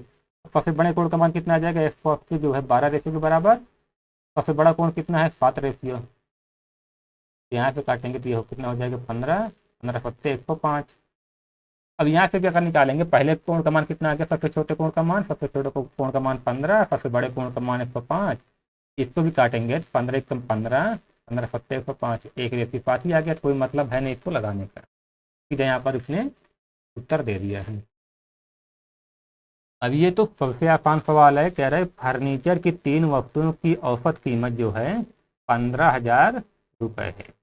सबसे बड़े कोण का मान कितना आ जाएगा, 180 जो है 12 रेशियो के बराबर। सबसे बड़ा कोण कितना है, 7 रेशियो। यहाँ पे काटेंगे तो ये कितना हो जाएगा, 15, 15 सत्ते 105। अब यहाँ से भी अगर निकालेंगे, पहले कोण का मान कितना आ गया, सबसे छोटे कोण का मान, सबसे छोटे कोण का मान 15, सबसे बड़े कोण का मान 105। इसको भी काटेंगे, 15 1 15, 15 सत्ते 105, 1:5 ही आ गया, कोई मतलब है नहीं इसको लगाने का। सीधे यहाँ पर इसने उत्तर दे दिया है। अब ये तो सबसे आसान सवाल है, कह रहे फर्नीचर की 3 वस्तुओं की औसत कीमत जो है 15,000 रुपये है।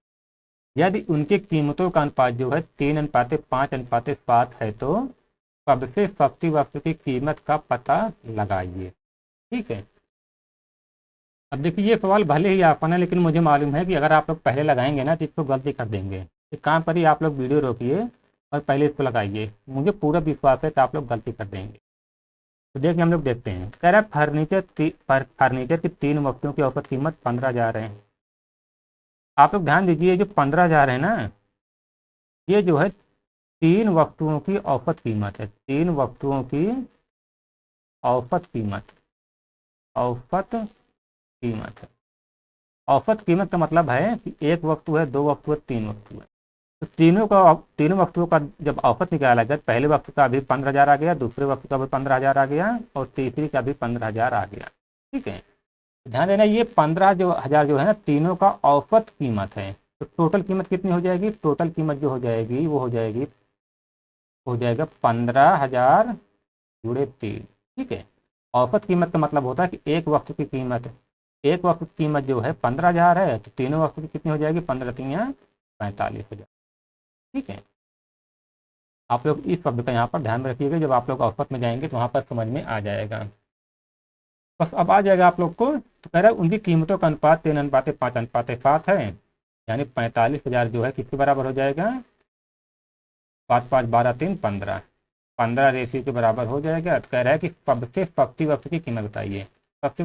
यदि उनकी कीमतों का अनुपात जो है 3:5:7 है, तो सबसे सस्ती वस्तु की कीमत का पता लगाइए। ठीक है, अब देखिए ये सवाल भले ही आसान है, लेकिन मुझे मालूम है कि अगर आप लोग पहले लगाएंगे ना तो इसको गलती कर देंगे। एक काम करिए, आप लोग वीडियो रोकिए और पहले इसको लगाइए, मुझे पूरा विश्वास है कि आप लोग गलती कर देंगे। तो देखिए हम लोग देखते हैं, कह रहा है फर्नीचर की 3 वस्तुओं की औसत कीमत 15,000 है। आप लोग ध्यान दीजिए, जो 15,000 है ना, ये जो है 3 वस्तुओं की औसत कीमत है। 3 वस्तुओं की औसत कीमत, औसत कीमत है। औसत कीमत का मतलब है कि एक वस्तु है, 2 वस्तु है, 3 वस्तु है। तो तीनों वस्तुओं का जब औसत निकाला गया, पहले वस्तु का भी 15,000 आ गया, दूसरे वस्तु का भी 15,000 आ गया, और तीसरी का भी 15,000 आ गया। ठीक है, ध्यान देना, ये 15,000 जो है ना, तीनों का औसत कीमत है। तो टोटल कीमत कितनी हो जाएगी, टोटल कीमत जो हो जाएगी वो हो जाएगा 15,000 जुड़े 3। ठीक है, औसत कीमत का मतलब होता है कि एक वस्तु की कीमत जो है 15,000 है, तो तीनों वस्तु की कितनी हो जाएगी, 15 3 45,000। ठीक है, आप लोग इस शब्द का यहाँ पर ध्यान में रखिएगा, जब आप लोग औसत में जाएंगे तो वहाँ पर समझ में आ जाएगा। बस अब आ जाएगा आप लोग को। तो कह रहा है उनकी कीमतों का अनुपात 3:5:7 है, यानी 45,000 जो है किसके बराबर हो जाएगा, 5 5 12 3 15, 15 रेशियो के बराबर हो जाएगा। तो कह रहा है कि सबसे सस्ती वस्तु की कीमत बताइए। सबसे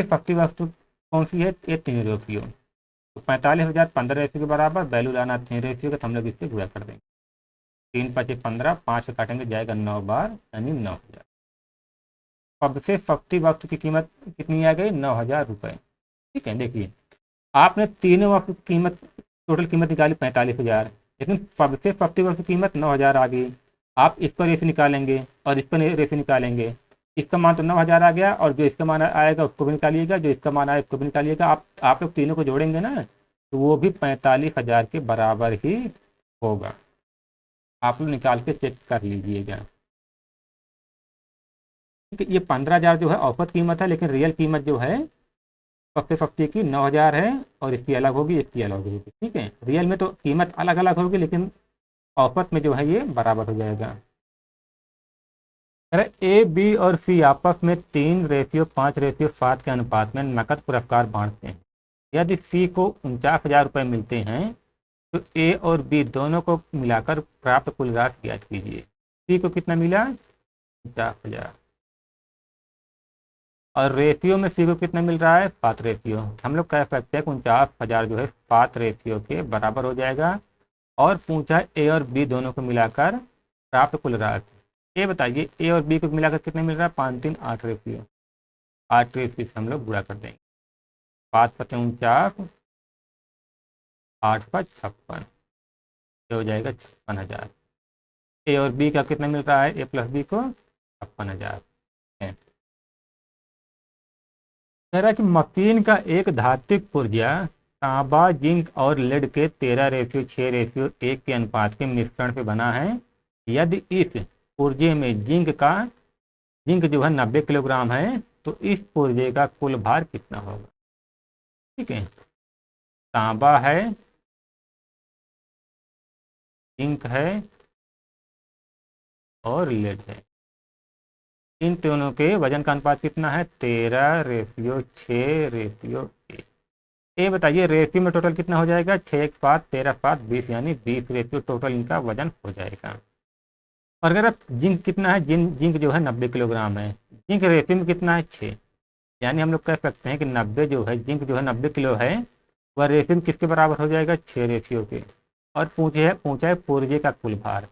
सस्ती वस्तु कौन सी है, ये 3 रेशियो। तो 45,000 15 रेशियो के बराबर, वैल्यू लाना 3 रेशियो का, तो हम लोग इससे गुणा कर देंगे। 3 5 15, 5 से काटेंगे जाएगा 9 बार, यानी 9,000। सबसे सस्ती वस्तु की कीमत कितनी आ गई, 9,000 रुपये। ठीक है, देखिए आपने तीनों वस्तु की कीमत, टोटल कीमत निकाली 45,000, लेकिन सबसे सस्ती वस्तु की कीमत 9,000 आ गई। आप इस पर रेशो निकालेंगे और इस पर रेशो निकालेंगे, इसका मान तो 9,000 आ गया, और जो इसका मान आएगा उसको भी निकालिएगा, जो इसका मान आएगा उसको भी निकालिएगा। आप लोग तीनों को जोड़ेंगे ना, तो वो भी 45,000 के बराबर ही होगा। आप लोग निकाल के चेक कर लीजिएगा। कि ये 15,000 जो है औसत कीमत है, लेकिन रियल कीमत जो है सबसे सस्ती की 9,000 है, और इसकी अलग होगी, इसकी अलग होगी। ठीक है, रियल में तो कीमत अलग अलग होगी, लेकिन औसत में जो है ये बराबर हो जाएगा। अरे ए बी और सी आपस में 3:5:7 के अनुपात में नकद पुरस्कार बांटते हैं। यदि सी को 49,000 रुपये मिलते हैं तो ए और बी दोनों को मिलाकर प्राप्त कुल राशि ज्ञात कीजिए। सी को कितना मिला? 49,000। और रेशियो में सी को कितना मिल रहा है? 7 रेशियो। हम लोग कह सकते हैं कि 49,000 जो है 7 रेशियो के बराबर हो जाएगा। और पूछा ए और बी दोनों को मिलाकर प्राप्त कुल राशि। ये बताइए ए और बी को मिलाकर कितने मिल रहा है? 5 3 8 रेशियो। 8 रेशियो से हम लोग गुणा कर देंगे। 5 पते 49, 8 पर 56, ये हो जाएगा 56,000। ए और बी का कितना मिल रहा है? ए प्लस बी को 56,000 है। कह रहा है कि मशीन का एक धात्विक पुर्जा तांबा, जिंक और लेड के 13:6:1 के अनुपात के मिश्रण से बना है। यदि इस पुर्जे में जिंक जो है 90 किलोग्राम है, तो इस पुर्जे का कुल भार कितना होगा? ठीक है, तांबा है, जिंक है और लेड है। इन तीनों के वजन का अनुपात कितना है? 13:6:1। ये बताइए रेशियो में टोटल कितना हो जाएगा? 6:1:7, 13:7, 20, यानी 20 रेशियो टोटल इनका वजन हो जाएगा। और अगर आप जिंक कितना है? जिंक जो है 90 किलोग्राम है। जिंक रेशियो में कितना है? 6। यानी हम लोग कह सकते हैं कि 90 जो है, जिंक जो है 90 किलो है, वह रेशियो में किसके बराबर हो जाएगा? 6 रेशियो के। और पूछा है पुर्जे का कुल भार।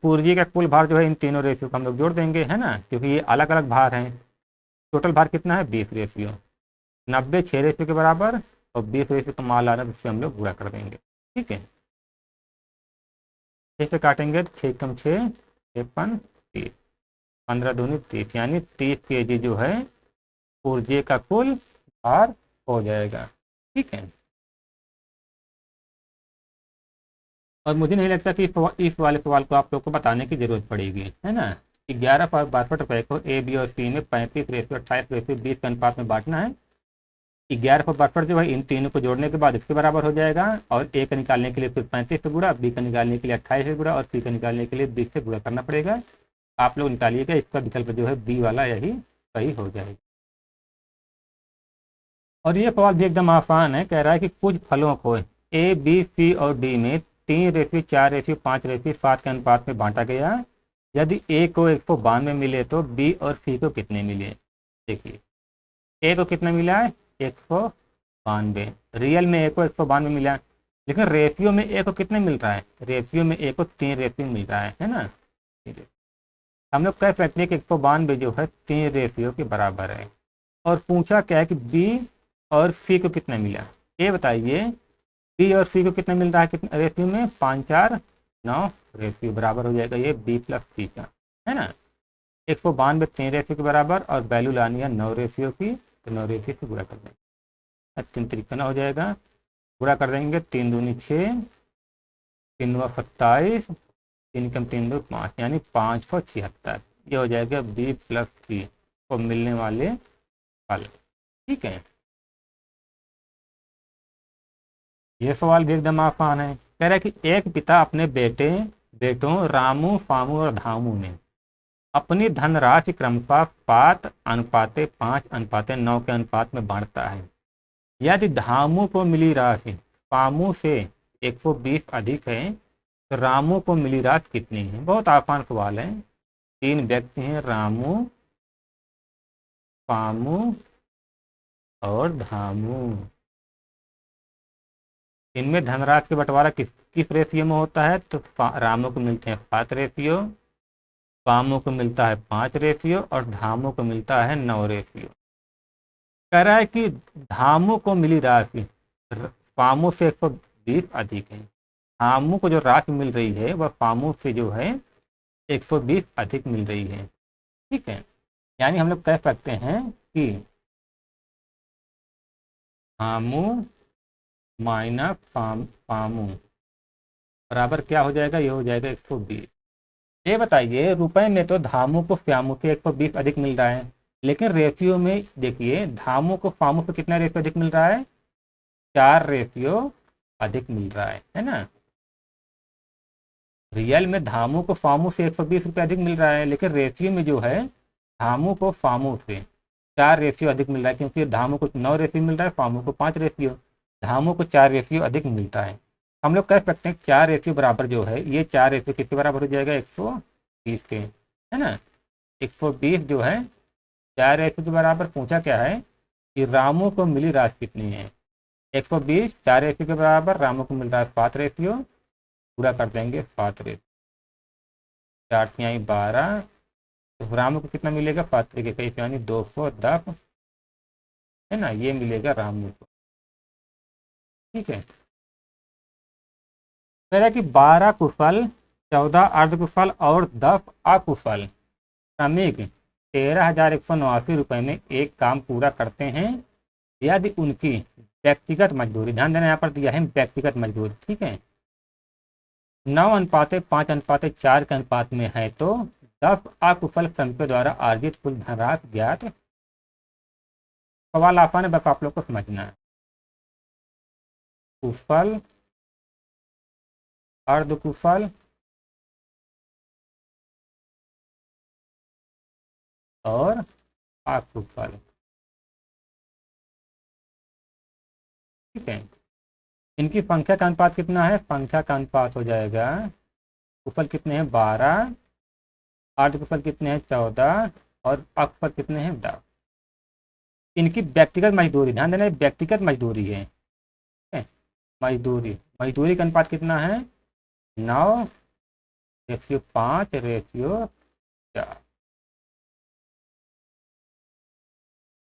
पुर्जे का कुल भार जो है इन तीनों रेशियो को हम लोग जोड़ देंगे, है ना, क्योंकि ये अलग अलग भार हैं। टोटल भार कितना है? 20 रेशियो। 90 6 रेशियो के बराबर, और 20 रेशियो का मान लाना, जिससे हम लोग गुणा कर देंगे। ठीक है, 6 से काटेंगे तो 6 कम 6, 56, 30, 15 दूनी 30, यानी 30 kg जो है पुर्जे का कुल भार हो जाएगा। ठीक है, और मुझे नहीं लगता कि इस वाले सवाल को आप लोग को बताने की जरूरत पड़ेगी, है ना। 11 62 को ए बी और सी में 35:28:20 के अनुपात में बांटना है। 11 जो है इन तीनों को जोड़ने के बाद इसके बराबर हो जाएगा, और ए का निकालने के लिए फिर 35 से गुणा, बी का निकालने के लिए 28 से गुणा, और सी का निकालने के लिए 20 से गुणा करना पड़ेगा। आप लोग निकालिएगा, इसका विकल्प जो है बी वाला यही सही हो जाएगा। और ये सवाल भी एकदम आसान है। कह रहा है कि कुछ फलों को ए बी सी और डी में 3:4:5:7 के अनुपात में बांटा गया। यदि ए को 192 मिले तो बी और सी को कितने मिले? देखिए, ए को कितना मिला है? 192। रियल में ए को 192 मिला, लेकिन रेशियो में ए को कितने मिल रहा है? रेशियो में ए को 3 रेशियो मिल रहा है ना। हम लोग कह सकते हैं कि 192 जो है 3 रेशियो के बराबर है। और पूछा क्या है कि बी और सी को कितना मिला? ये बताइए, बी और सी को कितना मिल रहा है? कितना रेशियो में? 5:4:9 रेशियो बराबर हो जाएगा ये बी प्लस सी का, है ना। 192 3 रेशियो के बराबर, और वैल्यू लानी है 9 रेशियो की, तो 9 रेशियो से गुणा कर देंगे। 3 हो जाएगा, गुणा कर देंगे। 3 दूनी 6, 3 9 27, 3 कम 3 2 5, यानी 576। ये हो जाएगा बी प्लस सी को मिलने वाले फल। ठीक है, ये सवाल भी एकदम आसान है। कह रहा है कि एक पिता अपने बेटों रामू, फामू और धामू ने अपनी धनराशि क्रमशः 7:5:9 के अनुपात में बांटता है। यदि धामू को मिली राशि फामू से 120 अधिक है, तो रामू को मिली राशि कितनी है? बहुत आसान सवाल है। 3 व्यक्ति हैं, रामू, फामू और धामू। इनमें धनराशि का बंटवारा किस किस रेशियो में होता है? तो रामू को मिलते हैं 7 रेशियो, फामू को मिलता है 5 रेशियो, और धामू को मिलता है 9 रेशियो। कह रहा है कि धामू को मिली राशि फामू से 120 अधिक है। धामू को जो राशि मिल रही है वह फामू से जो है 120 अधिक मिल रही है। ठीक है, यानी हम लोग कह सकते हैं कि फामू माइनस फामू बराबर क्या हो जाएगा? ये हो जाएगा 120। ये बताइए, रुपए में तो धामू को फ्यामू से 120 अधिक मिल रहा है, लेकिन रेशियो में देखिए धामू को फामू से कितना रेशियो अधिक मिल रहा है? 4 रेशियो अधिक मिल रहा है ना। रियल में धामू को फामू से 120 रुपये अधिक मिल रहा है, लेकिन रेशियो में जो है धामू को फामू से 4 रेशियो अधिक मिल रहा है, क्योंकि धामू को 9 रेशियो मिल रहा है, फामू को 5 रेशियो, धामू को 4 रेशियो अधिक मिलता है। हम लोग कह सकते हैं 4 रेशियो बराबर जो है, ये 4 रेशियो किसके बराबर हो जाएगा? 120 के, है ना। 120 जो है 4 रेशियो के बराबर। पूछा क्या है कि रामू को मिली राशि कितनी है? 120 4 रेशियो के बराबर, रामू को मिल रहा है 7 रेशियो, पूरा कर देंगे 7 रेशियो, 4 तिहाई 12, तो रामू को कितना मिलेगा? 5 तरीके का, यानी 210, है ना, ये मिलेगा रामू को। ठीक है, कह रहा है कि 12 कुशल, 14 अर्धकुशल और 10 अकुशल श्रमिक 13,189 रुपये में एक काम पूरा करते हैं, यदि उनकी व्यक्तिगत मजदूरी, ध्यान देना यहाँ पर दिया है व्यक्तिगत मजदूरी, ठीक है, 9:5:4 के अनुपात में है, तो 10 अकुशल श्रमिकों द्वारा अर्जित कुल धनराशि ज्ञात। सवाल आसान है, बस आप लोग को समझना है। कुशल, अर्धकुशल और अकुशल, ठीक है, इनकी संख्या का अनुपात कितना है? संख्या का अनुपात हो जाएगा, कुशल कितने हैं? 12, अर्धकुशल कितने हैं? 14 और अकुशल कितने हैं? 10। इनकी व्यक्तिगत मजदूरी, ध्यान देना व्यक्तिगत मजदूरी है, ठीक है? मजदूरी, मजदूरी का अनुपात कितना है? 9:5:4।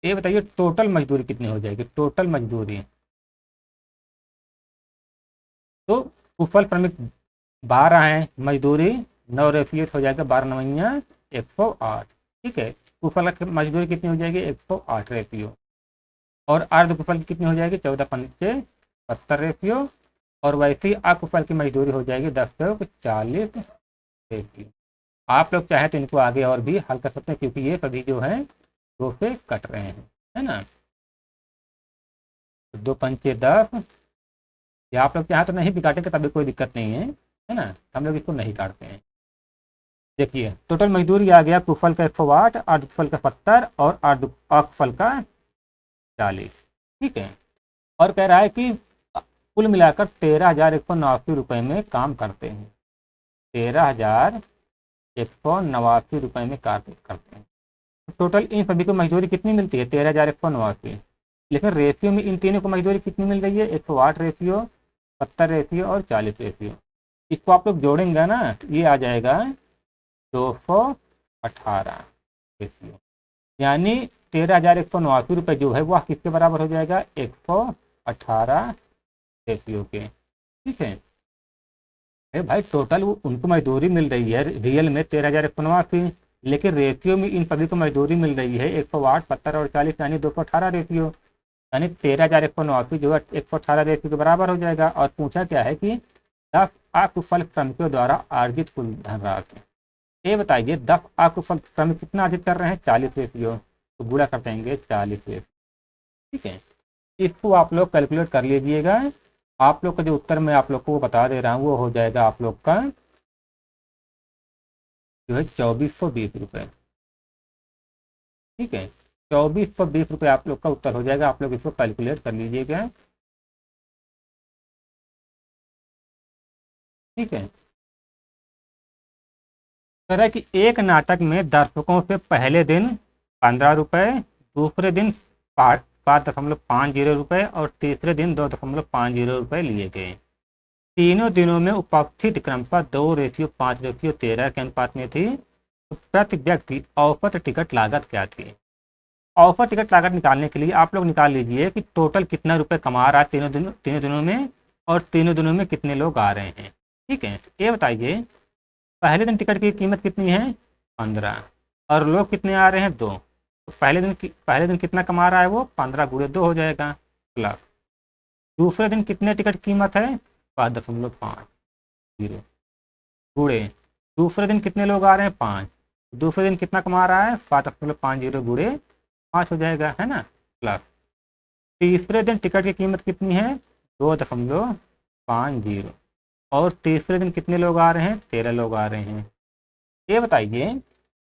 ये बताइए टोटल मजदूरी कितनी हो जाएगी? टोटल मजदूरी तो कुशल श्रमिक 12 है, मजदूरी 9 रेफियत हो जाएगा, 12 नवैया 108, ठीक है। कुशल की मजदूरी कितनी हो जाएगी? 108 रेफियो। और अर्धकुशल की कितनी हो जाएगी? 14×5 = 70 रेफियो। और वैसे ही अकुशल की मजदूरी हो जाएगी 10×40 रेफियो। आप लोग चाहे तो इनको आगे और भी हल कर सकते हैं, क्योंकि ये सभी जो है 2 से कट रहे हैं, है ना। 2×5 = 10, या आप लोग चाहे तो नहीं भी काटेंगे तभी कोई दिक्कत नहीं है ना, हम लोग इसको नहीं काटते हैं। देखिए टोटल मजदूरी आ गया, कुशल का 108, अर्धकुशल का 70 और अकुशल का 40, ठीक है। और कह रहा है कि कुल मिलाकर 13,189 रुपये में काम करते हैं, 13,189 रुपये में कार्य करते हैं। टोटल इन सभी को मजदूरी कितनी मिलती है? 13,189, लेकिन रेशियो में इन तीनों को मजदूरी कितनी मिल रही है? 108 रेशियो, 70 रेशियो और 40 रेशियो। इसको आप लोग जोड़ेंगे ना, ये आ जाएगा 218 रेशियो, यानी 13,189 रुपये जो है वह किसके बराबर हो जाएगा? 118 रेशियो के, ठीक है। अरे भाई टोटल उनको मजदूरी मिल रही है रियल में 13,189, लेकिन रेशियो में इन सभी को मजदूरी मिल रही है 108, 70 और 40, यानी 218 रेशियो, यानी 13,189 जो है 118 रेशियो के बराबर हो जाएगा। और पूछा क्या है कि 10 अकुशल श्रमिकों द्वारा अर्जित कुल धनराशि। ये बताइए 10 अकुशल श्रमिक कितना अर्जित कर रहे हैं? 40 रेशियो, तो गुणा कर देंगे 40 रेशियो, ठीक है। इसको आप लोग कैलकुलेट कर लीजिएगा। आप लोग का जो उत्तर मैं आप लोग को बता दे रहा हूँ वो हो जाएगा आप लोग का जो है 2,420 रुपये, ठीक है। 2,420 रुपये आप लोग का उत्तर हो जाएगा, आप लोग इसको कैलकुलेट कर लीजिएगा, ठीक है। कह रहा है कि एक नाटक में दर्शकों से पहले दिन 15 रुपये, दूसरे दिन 5.50 और तीसरे दिन 2.50 रुपये लिए गए। तीनों दिनों में उपस्थित क्रमशः 2 रेशियो 5 रेशियो 13 के अनुपात में थी। तो प्रति व्यक्ति औसत टिकट लागत क्या थी? औसत टिकट लागत निकालने के लिए आप लोग निकाल लीजिए कि टोटल कितना रुपए कमा रहा है तीनों दिनों में, और तीनों दिनों में कितने लोग आ रहे हैं, ठीक है। ये बताइए पहले दिन टिकट की कीमत कितनी है? 15, और लोग कितने आ रहे हैं? 2। तो पहले दिन कितना कमा रहा है वो? 15 × 2 हो जाएगा, प्लस दूसरे दिन कितने टिकट कीमत है? 5.50 गुणे दूसरे दिन कितने लोग आ रहे हैं 5, दूसरे दिन कितना कमा रहा है 7.50 गुणे 5 हो जाएगा, है ना, प्लस तीसरे दिन टिकट की कीमत कितनी है 2.50, और तीसरे दिन कितने लोग आ रहे हैं 13 लोग आ रहे हैं। ये बताइए,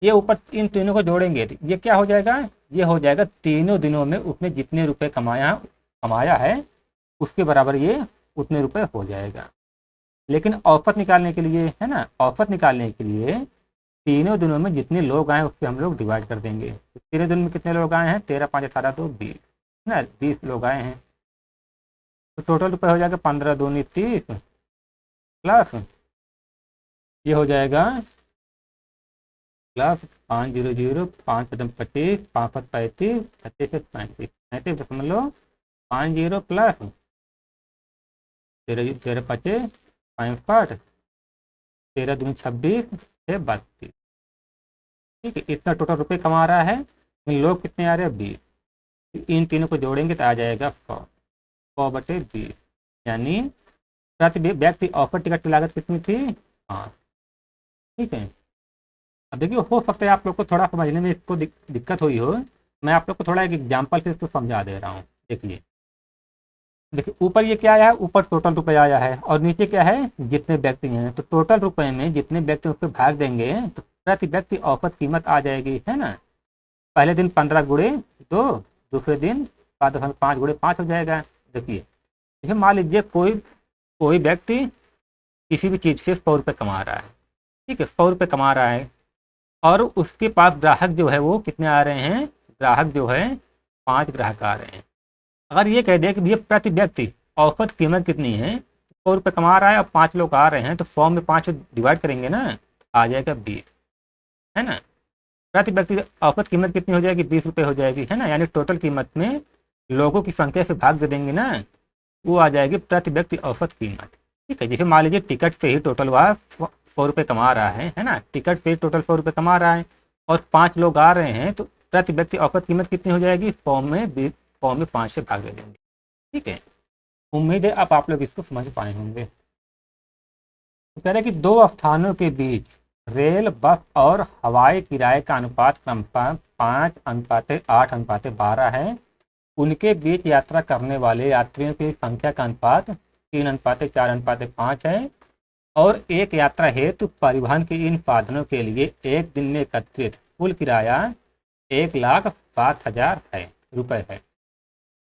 ये ऊपर इन तीनों को जोड़ेंगे तो ये क्या हो जाएगा, ये हो जाएगा तीनों दिनों में उसने जितने रुपए कमाया है उसके बराबर ये उतने रुपए हो जाएगा। लेकिन औसत निकालने के लिए, है ना, औसत निकालने के लिए तीनों दिनों में जितने लोग आए उससे हम लोग डिवाइड कर देंगे। तो तीनों दिन में कितने लोग आए हैं 13 5 18 तो 20, है ना, 20 लोग आए हैं, तो टोटल रुपये हो जाएगा 15 दूनी 30 प्लस ये हो जाएगा प्लस 500, 5 पचम 25, 5 पच 35, 36 से 35, 35.50 प्लस 13 13 पचे 65, 13 दूनी 26 से 32। ठीक है, इतना टोटल रुपये कमा रहा है, लोग कितने आ रहे हैं 20, इन तीनों को जोड़ेंगे तो आ जाएगा 100/20, यानी प्रति व्यक्ति ऑफर टिकट की लागत कितनी थी 5। ठीक है, अब देखिए हो सकता है आप लोग को थोड़ा समझने में इसको दिक्कत हुई हो, मैं आप लोग को थोड़ा एक एग्जाम्पल से इसको समझा दे रहा हूँ। देखिए देखिए ऊपर ये क्या आया है, ऊपर टोटल रुपये आया है, और नीचे क्या है जितने व्यक्ति हैं, तो टोटल रुपये में जितने व्यक्ति उससे भाग देंगे तो प्रति व्यक्ति औसत कीमत आ जाएगी, है ना। पहले दिन 15 गुणे 2, दूसरे दिन 7.5 गुणे 5 हो जाएगा। देखिए मान लीजिए कोई कोई व्यक्ति किसी भी चीज़ से 100 रुपये कमा रहा है, ठीक है, 100 रुपये कमा रहा है, और उसके पास ग्राहक जो है वो कितने आ रहे हैं, ग्राहक जो है 5 ग्राहक आ रहे हैं। अगर ये कह दे कि भैया प्रति व्यक्ति औसत कीमत कितनी है, 100 रुपये कमा रहा है और 5 लोग आ रहे हैं, तो 100 में 5 डिवाइड करेंगे ना, आ जाएगा 20, है ना। प्रति व्यक्ति औसत कीमत कितनी हो जाएगी 20 रुपये हो जाएगी, है ना, यानी टोटल कीमत में लोगों की संख्या से भाग दे देंगे ना, वो आ जाएगी प्रति व्यक्ति औसत कीमत। ठीक है, जैसे मान लीजिए टिकट से ही टोटल वह 100 रुपये कमा रहा है ना, टिकट से ही टोटल 100 रुपये कमा रहा है और 5 लोग आ रहे हैं, तो प्रति व्यक्ति औसत कीमत कितनी हो जाएगी 100 में 5 से भाग दे देंगे। ठीक है, उम्मीद है अब आप लोग इसको समझ पाए होंगे। तो कह रहे हैं कि दो स्थानों के बीच रेल, बस और हवाई किराए का अनुपात क्रमशः 5:8:12 है। उनके बीच यात्रा करने वाले यात्रियों की संख्या का अनुपात 3:4:5 है, और एक यात्रा हेतु परिवहन के इन साधनों के लिए एक दिन में एकत्रित कुल किराया 1,07,000 रुपये है।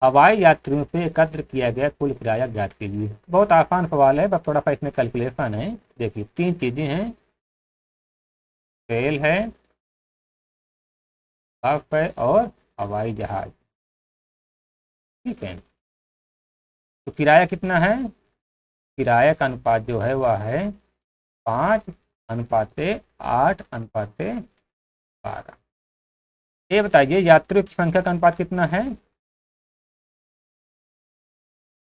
हवाई यात्रियों से एकत्र किया गया कुल किराया ज्ञात कीजिए। बहुत आसान सवाल है, बस थोड़ा सा इसमें कैलकुलेशन है। देखिए 3 चीज़ें हैं, रेल है, बस है और हवाई जहाज। ठीक है, तो किराया कितना है, किराया का अनुपात जो है वह है 5:8:12। ये बताइए यात्रियों की संख्या का अनुपात कितना है,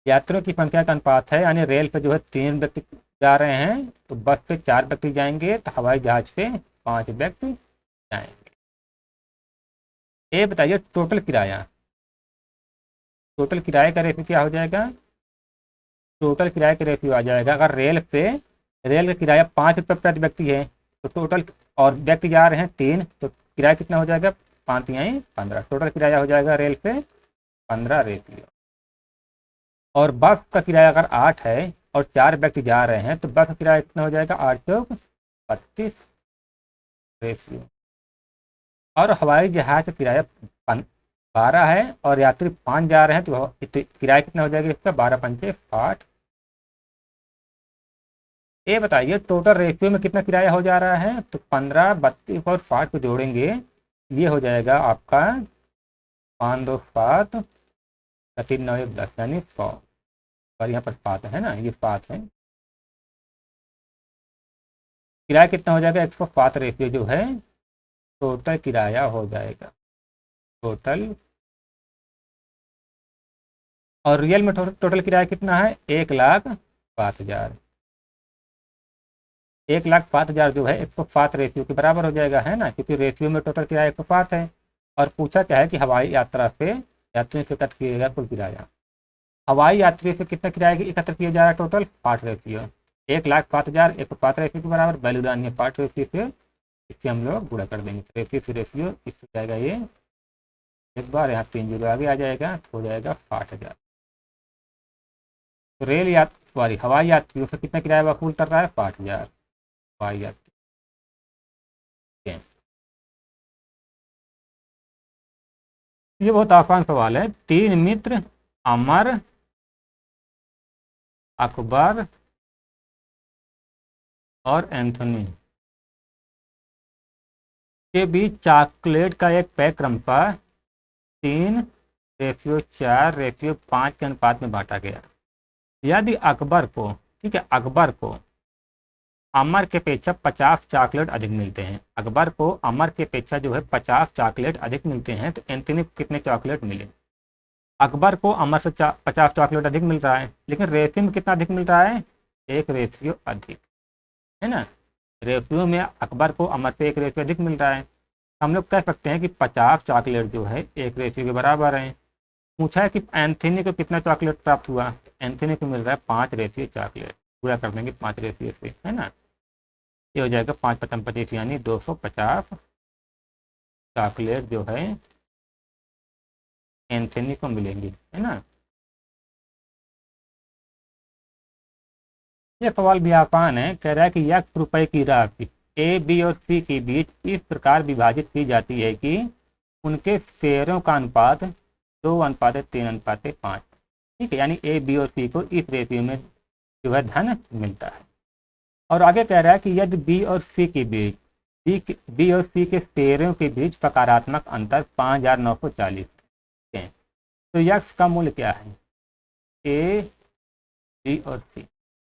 यात्रियों की संख्या का अनुपात है, यानी रेल पे जो है 3 व्यक्ति जा रहे हैं, तो बस पे 4 व्यक्ति जाएंगे, तो हवाई जहाज पे 5 व्यक्ति जाएंगे। ये बताइए टोटल किराया, टोटल किराए का रेशियो क्या हो जाएगा, टोटल किराए का रेशियो आ जाएगा, अगर रेल का किराया 5 रुपये प्रति व्यक्ति है, तो टोटल, और व्यक्ति जा रहे हैं 3, तो किराया कितना हो जाएगा 5 या 15, टोटल किराया हो जाएगा रेल पे 15 रेशियो। और बस का किराया अगर 8 है और 4 व्यक्ति जा रहे हैं, तो बस का किराया कितना हो जाएगा 8 चौक 32 रेशियो। और हवाई जहाज का किराया 12 है और यात्री 5 जा रहे हैं, तो किराया कितना हो जाएगा इसका 12 पंचे 60। ये बताइए टोटल रेशियो में कितना किराया हो जा रहा है, तो 15, 32 और 60 को जोड़ेंगे, ये हो जाएगा आपका 5 2 7 3 9 10, यानी 100, और यहाँ पर 7 है ना, ये 7 है। किराया कितना हो जाएगा 107 रेशियो जो है टोटल किराया हो जाएगा टोटल। और रियल में टोटल किराया कितना है 1,07,000, 1,07,000 जो है 107 रेशियो के बराबर हो जाएगा, है ना, क्योंकि रेशियो में टोटल किराया 107 है। और पूछा क्या है कि हवाई यात्रा से यात्रियों से एकत्र किया गया कुल किराया, हवाई यात्री से कितना किराया एकत्र किया जा रहा है टोटल 60 रेशियो, 1,07,000 105 रेशियो के बराबर, वैल्यू डालनी है 5 रेशियो से, इससे हम लोग गुणा कर देंगे, रेशियो से रेशियो इससे जाएगा ये, एक बार यहाँ 3 जीरो आगे आ जाएगा तो हो जाएगा 60,000। तो रेल यात्री सॉरी हवाई यात्रियों से कितना किराया वसूल कर रहा है? 60,000 हवाई यात्री। ये बहुत आसान सवाल है। 3 मित्र अमर, अकबर और एंथोनी के बीच चॉकलेट का एक पैक क्रमशः 3:4:5 के अनुपात में बांटा गया। यदि अकबर को, ठीक है, अकबर को अमर के अपेक्षा 50 चॉकलेट अधिक मिलते हैं, अकबर को अमर के अपेक्षा जो है 50 चॉकलेट अधिक मिलते हैं, तो एंथोनी को कितने चॉकलेट मिले? अकबर को अमर से 50 चॉकलेट अधिक मिल रहा है, लेकिन रेशियो में कितना अधिक मिल रहा है? 1 रेशियो अधिक, है ना। रेशियो में अकबर को अमर से 1 रेशियो अधिक मिल रहा है। हम लोग कह सकते हैं कि 50 चॉकलेट जो है 1 रेशियो के बराबर है। पूछा है कि एंथोनी को कितना चॉकलेट प्राप्त हुआ? एंथोनी को मिल रहा है 5 रेशियो चॉकलेट, पूरा कर देंगे 5 रेशियो से, है ना। ये हो जाएगा 5×5=25 यानी 250 चॉकलेट जो है एंथोनी को मिलेंगी, है ना। ये सवाल भी आसान है। कह रहा है कि ₹1 की राशि ए, बी और सी के बीच इस प्रकार विभाजित की जाती है कि उनके शेयरों का अनुपात 2:3:5। ठीक है, यानी ए, बी और सी को इस रेशियो में जो है धन मिलता है। और आगे कह रहा है कि यदि बी और सी के बीच बी और सी के शेयरों के बीच सकारात्मक अंतर 5,940 है, तो यक्स का मूल्य क्या है? ए, बी और सी,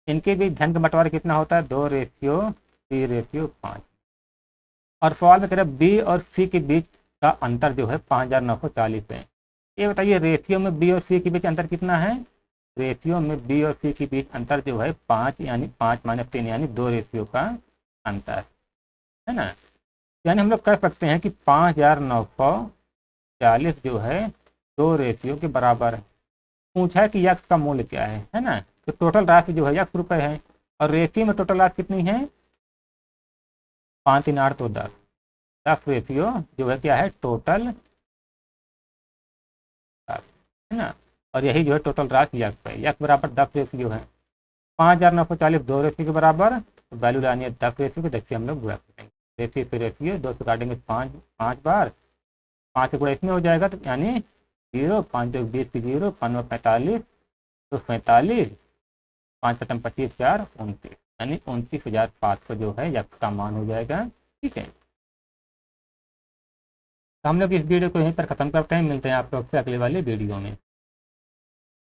इनके बीच धन का बंटवारा कितना होता है? 2:3:5। और सवाल में कह रहा है बी और सी के बीच का अंतर जो है 5,940 है। ये बताइए रेशियो में बी और सी के बीच अंतर कितना है? रेशियो में बी और सी के बीच अंतर जो है 5 यानी 5-3 यानी 2 रेशियो का अंतर, है ना। यानी हम लोग कह सकते हैं कि 5,940 जो है 2 रेशियो के बराबर है। पूछा है कि यक्स का मूल्य क्या है ना। तो टोटल राशि जो है ₹1 है, और रेशियो में टोटल राशि कितनी है? 5 3 8 तो 10 रेशियो जो है क्या है? टोटल, है ना। और यही जो है टोटल राशि यक्स है। यक्स बराबर 10 रेशियो है। 5,940 2 रेशियो के बराबर, तो वैल्यू लानी है 10 रेशियो की। देखिए हम लोग गुणा करेंगे, रेशियो से रेशियो 2 से काटेंगे 5 बार, 5 से गुणा इसमें हो जाएगा, तो यानी 0, 5 20 की 0, 5 45, तो 45, 5×25 4 29, यानी 29,500 जो है यक्स का मान हो जाएगा। ठीक है, तो हम लोग इस वीडियो को यहीं पर ख़त्म करते हैं। मिलते हैं आप लोग से अगले वाले वीडियो में।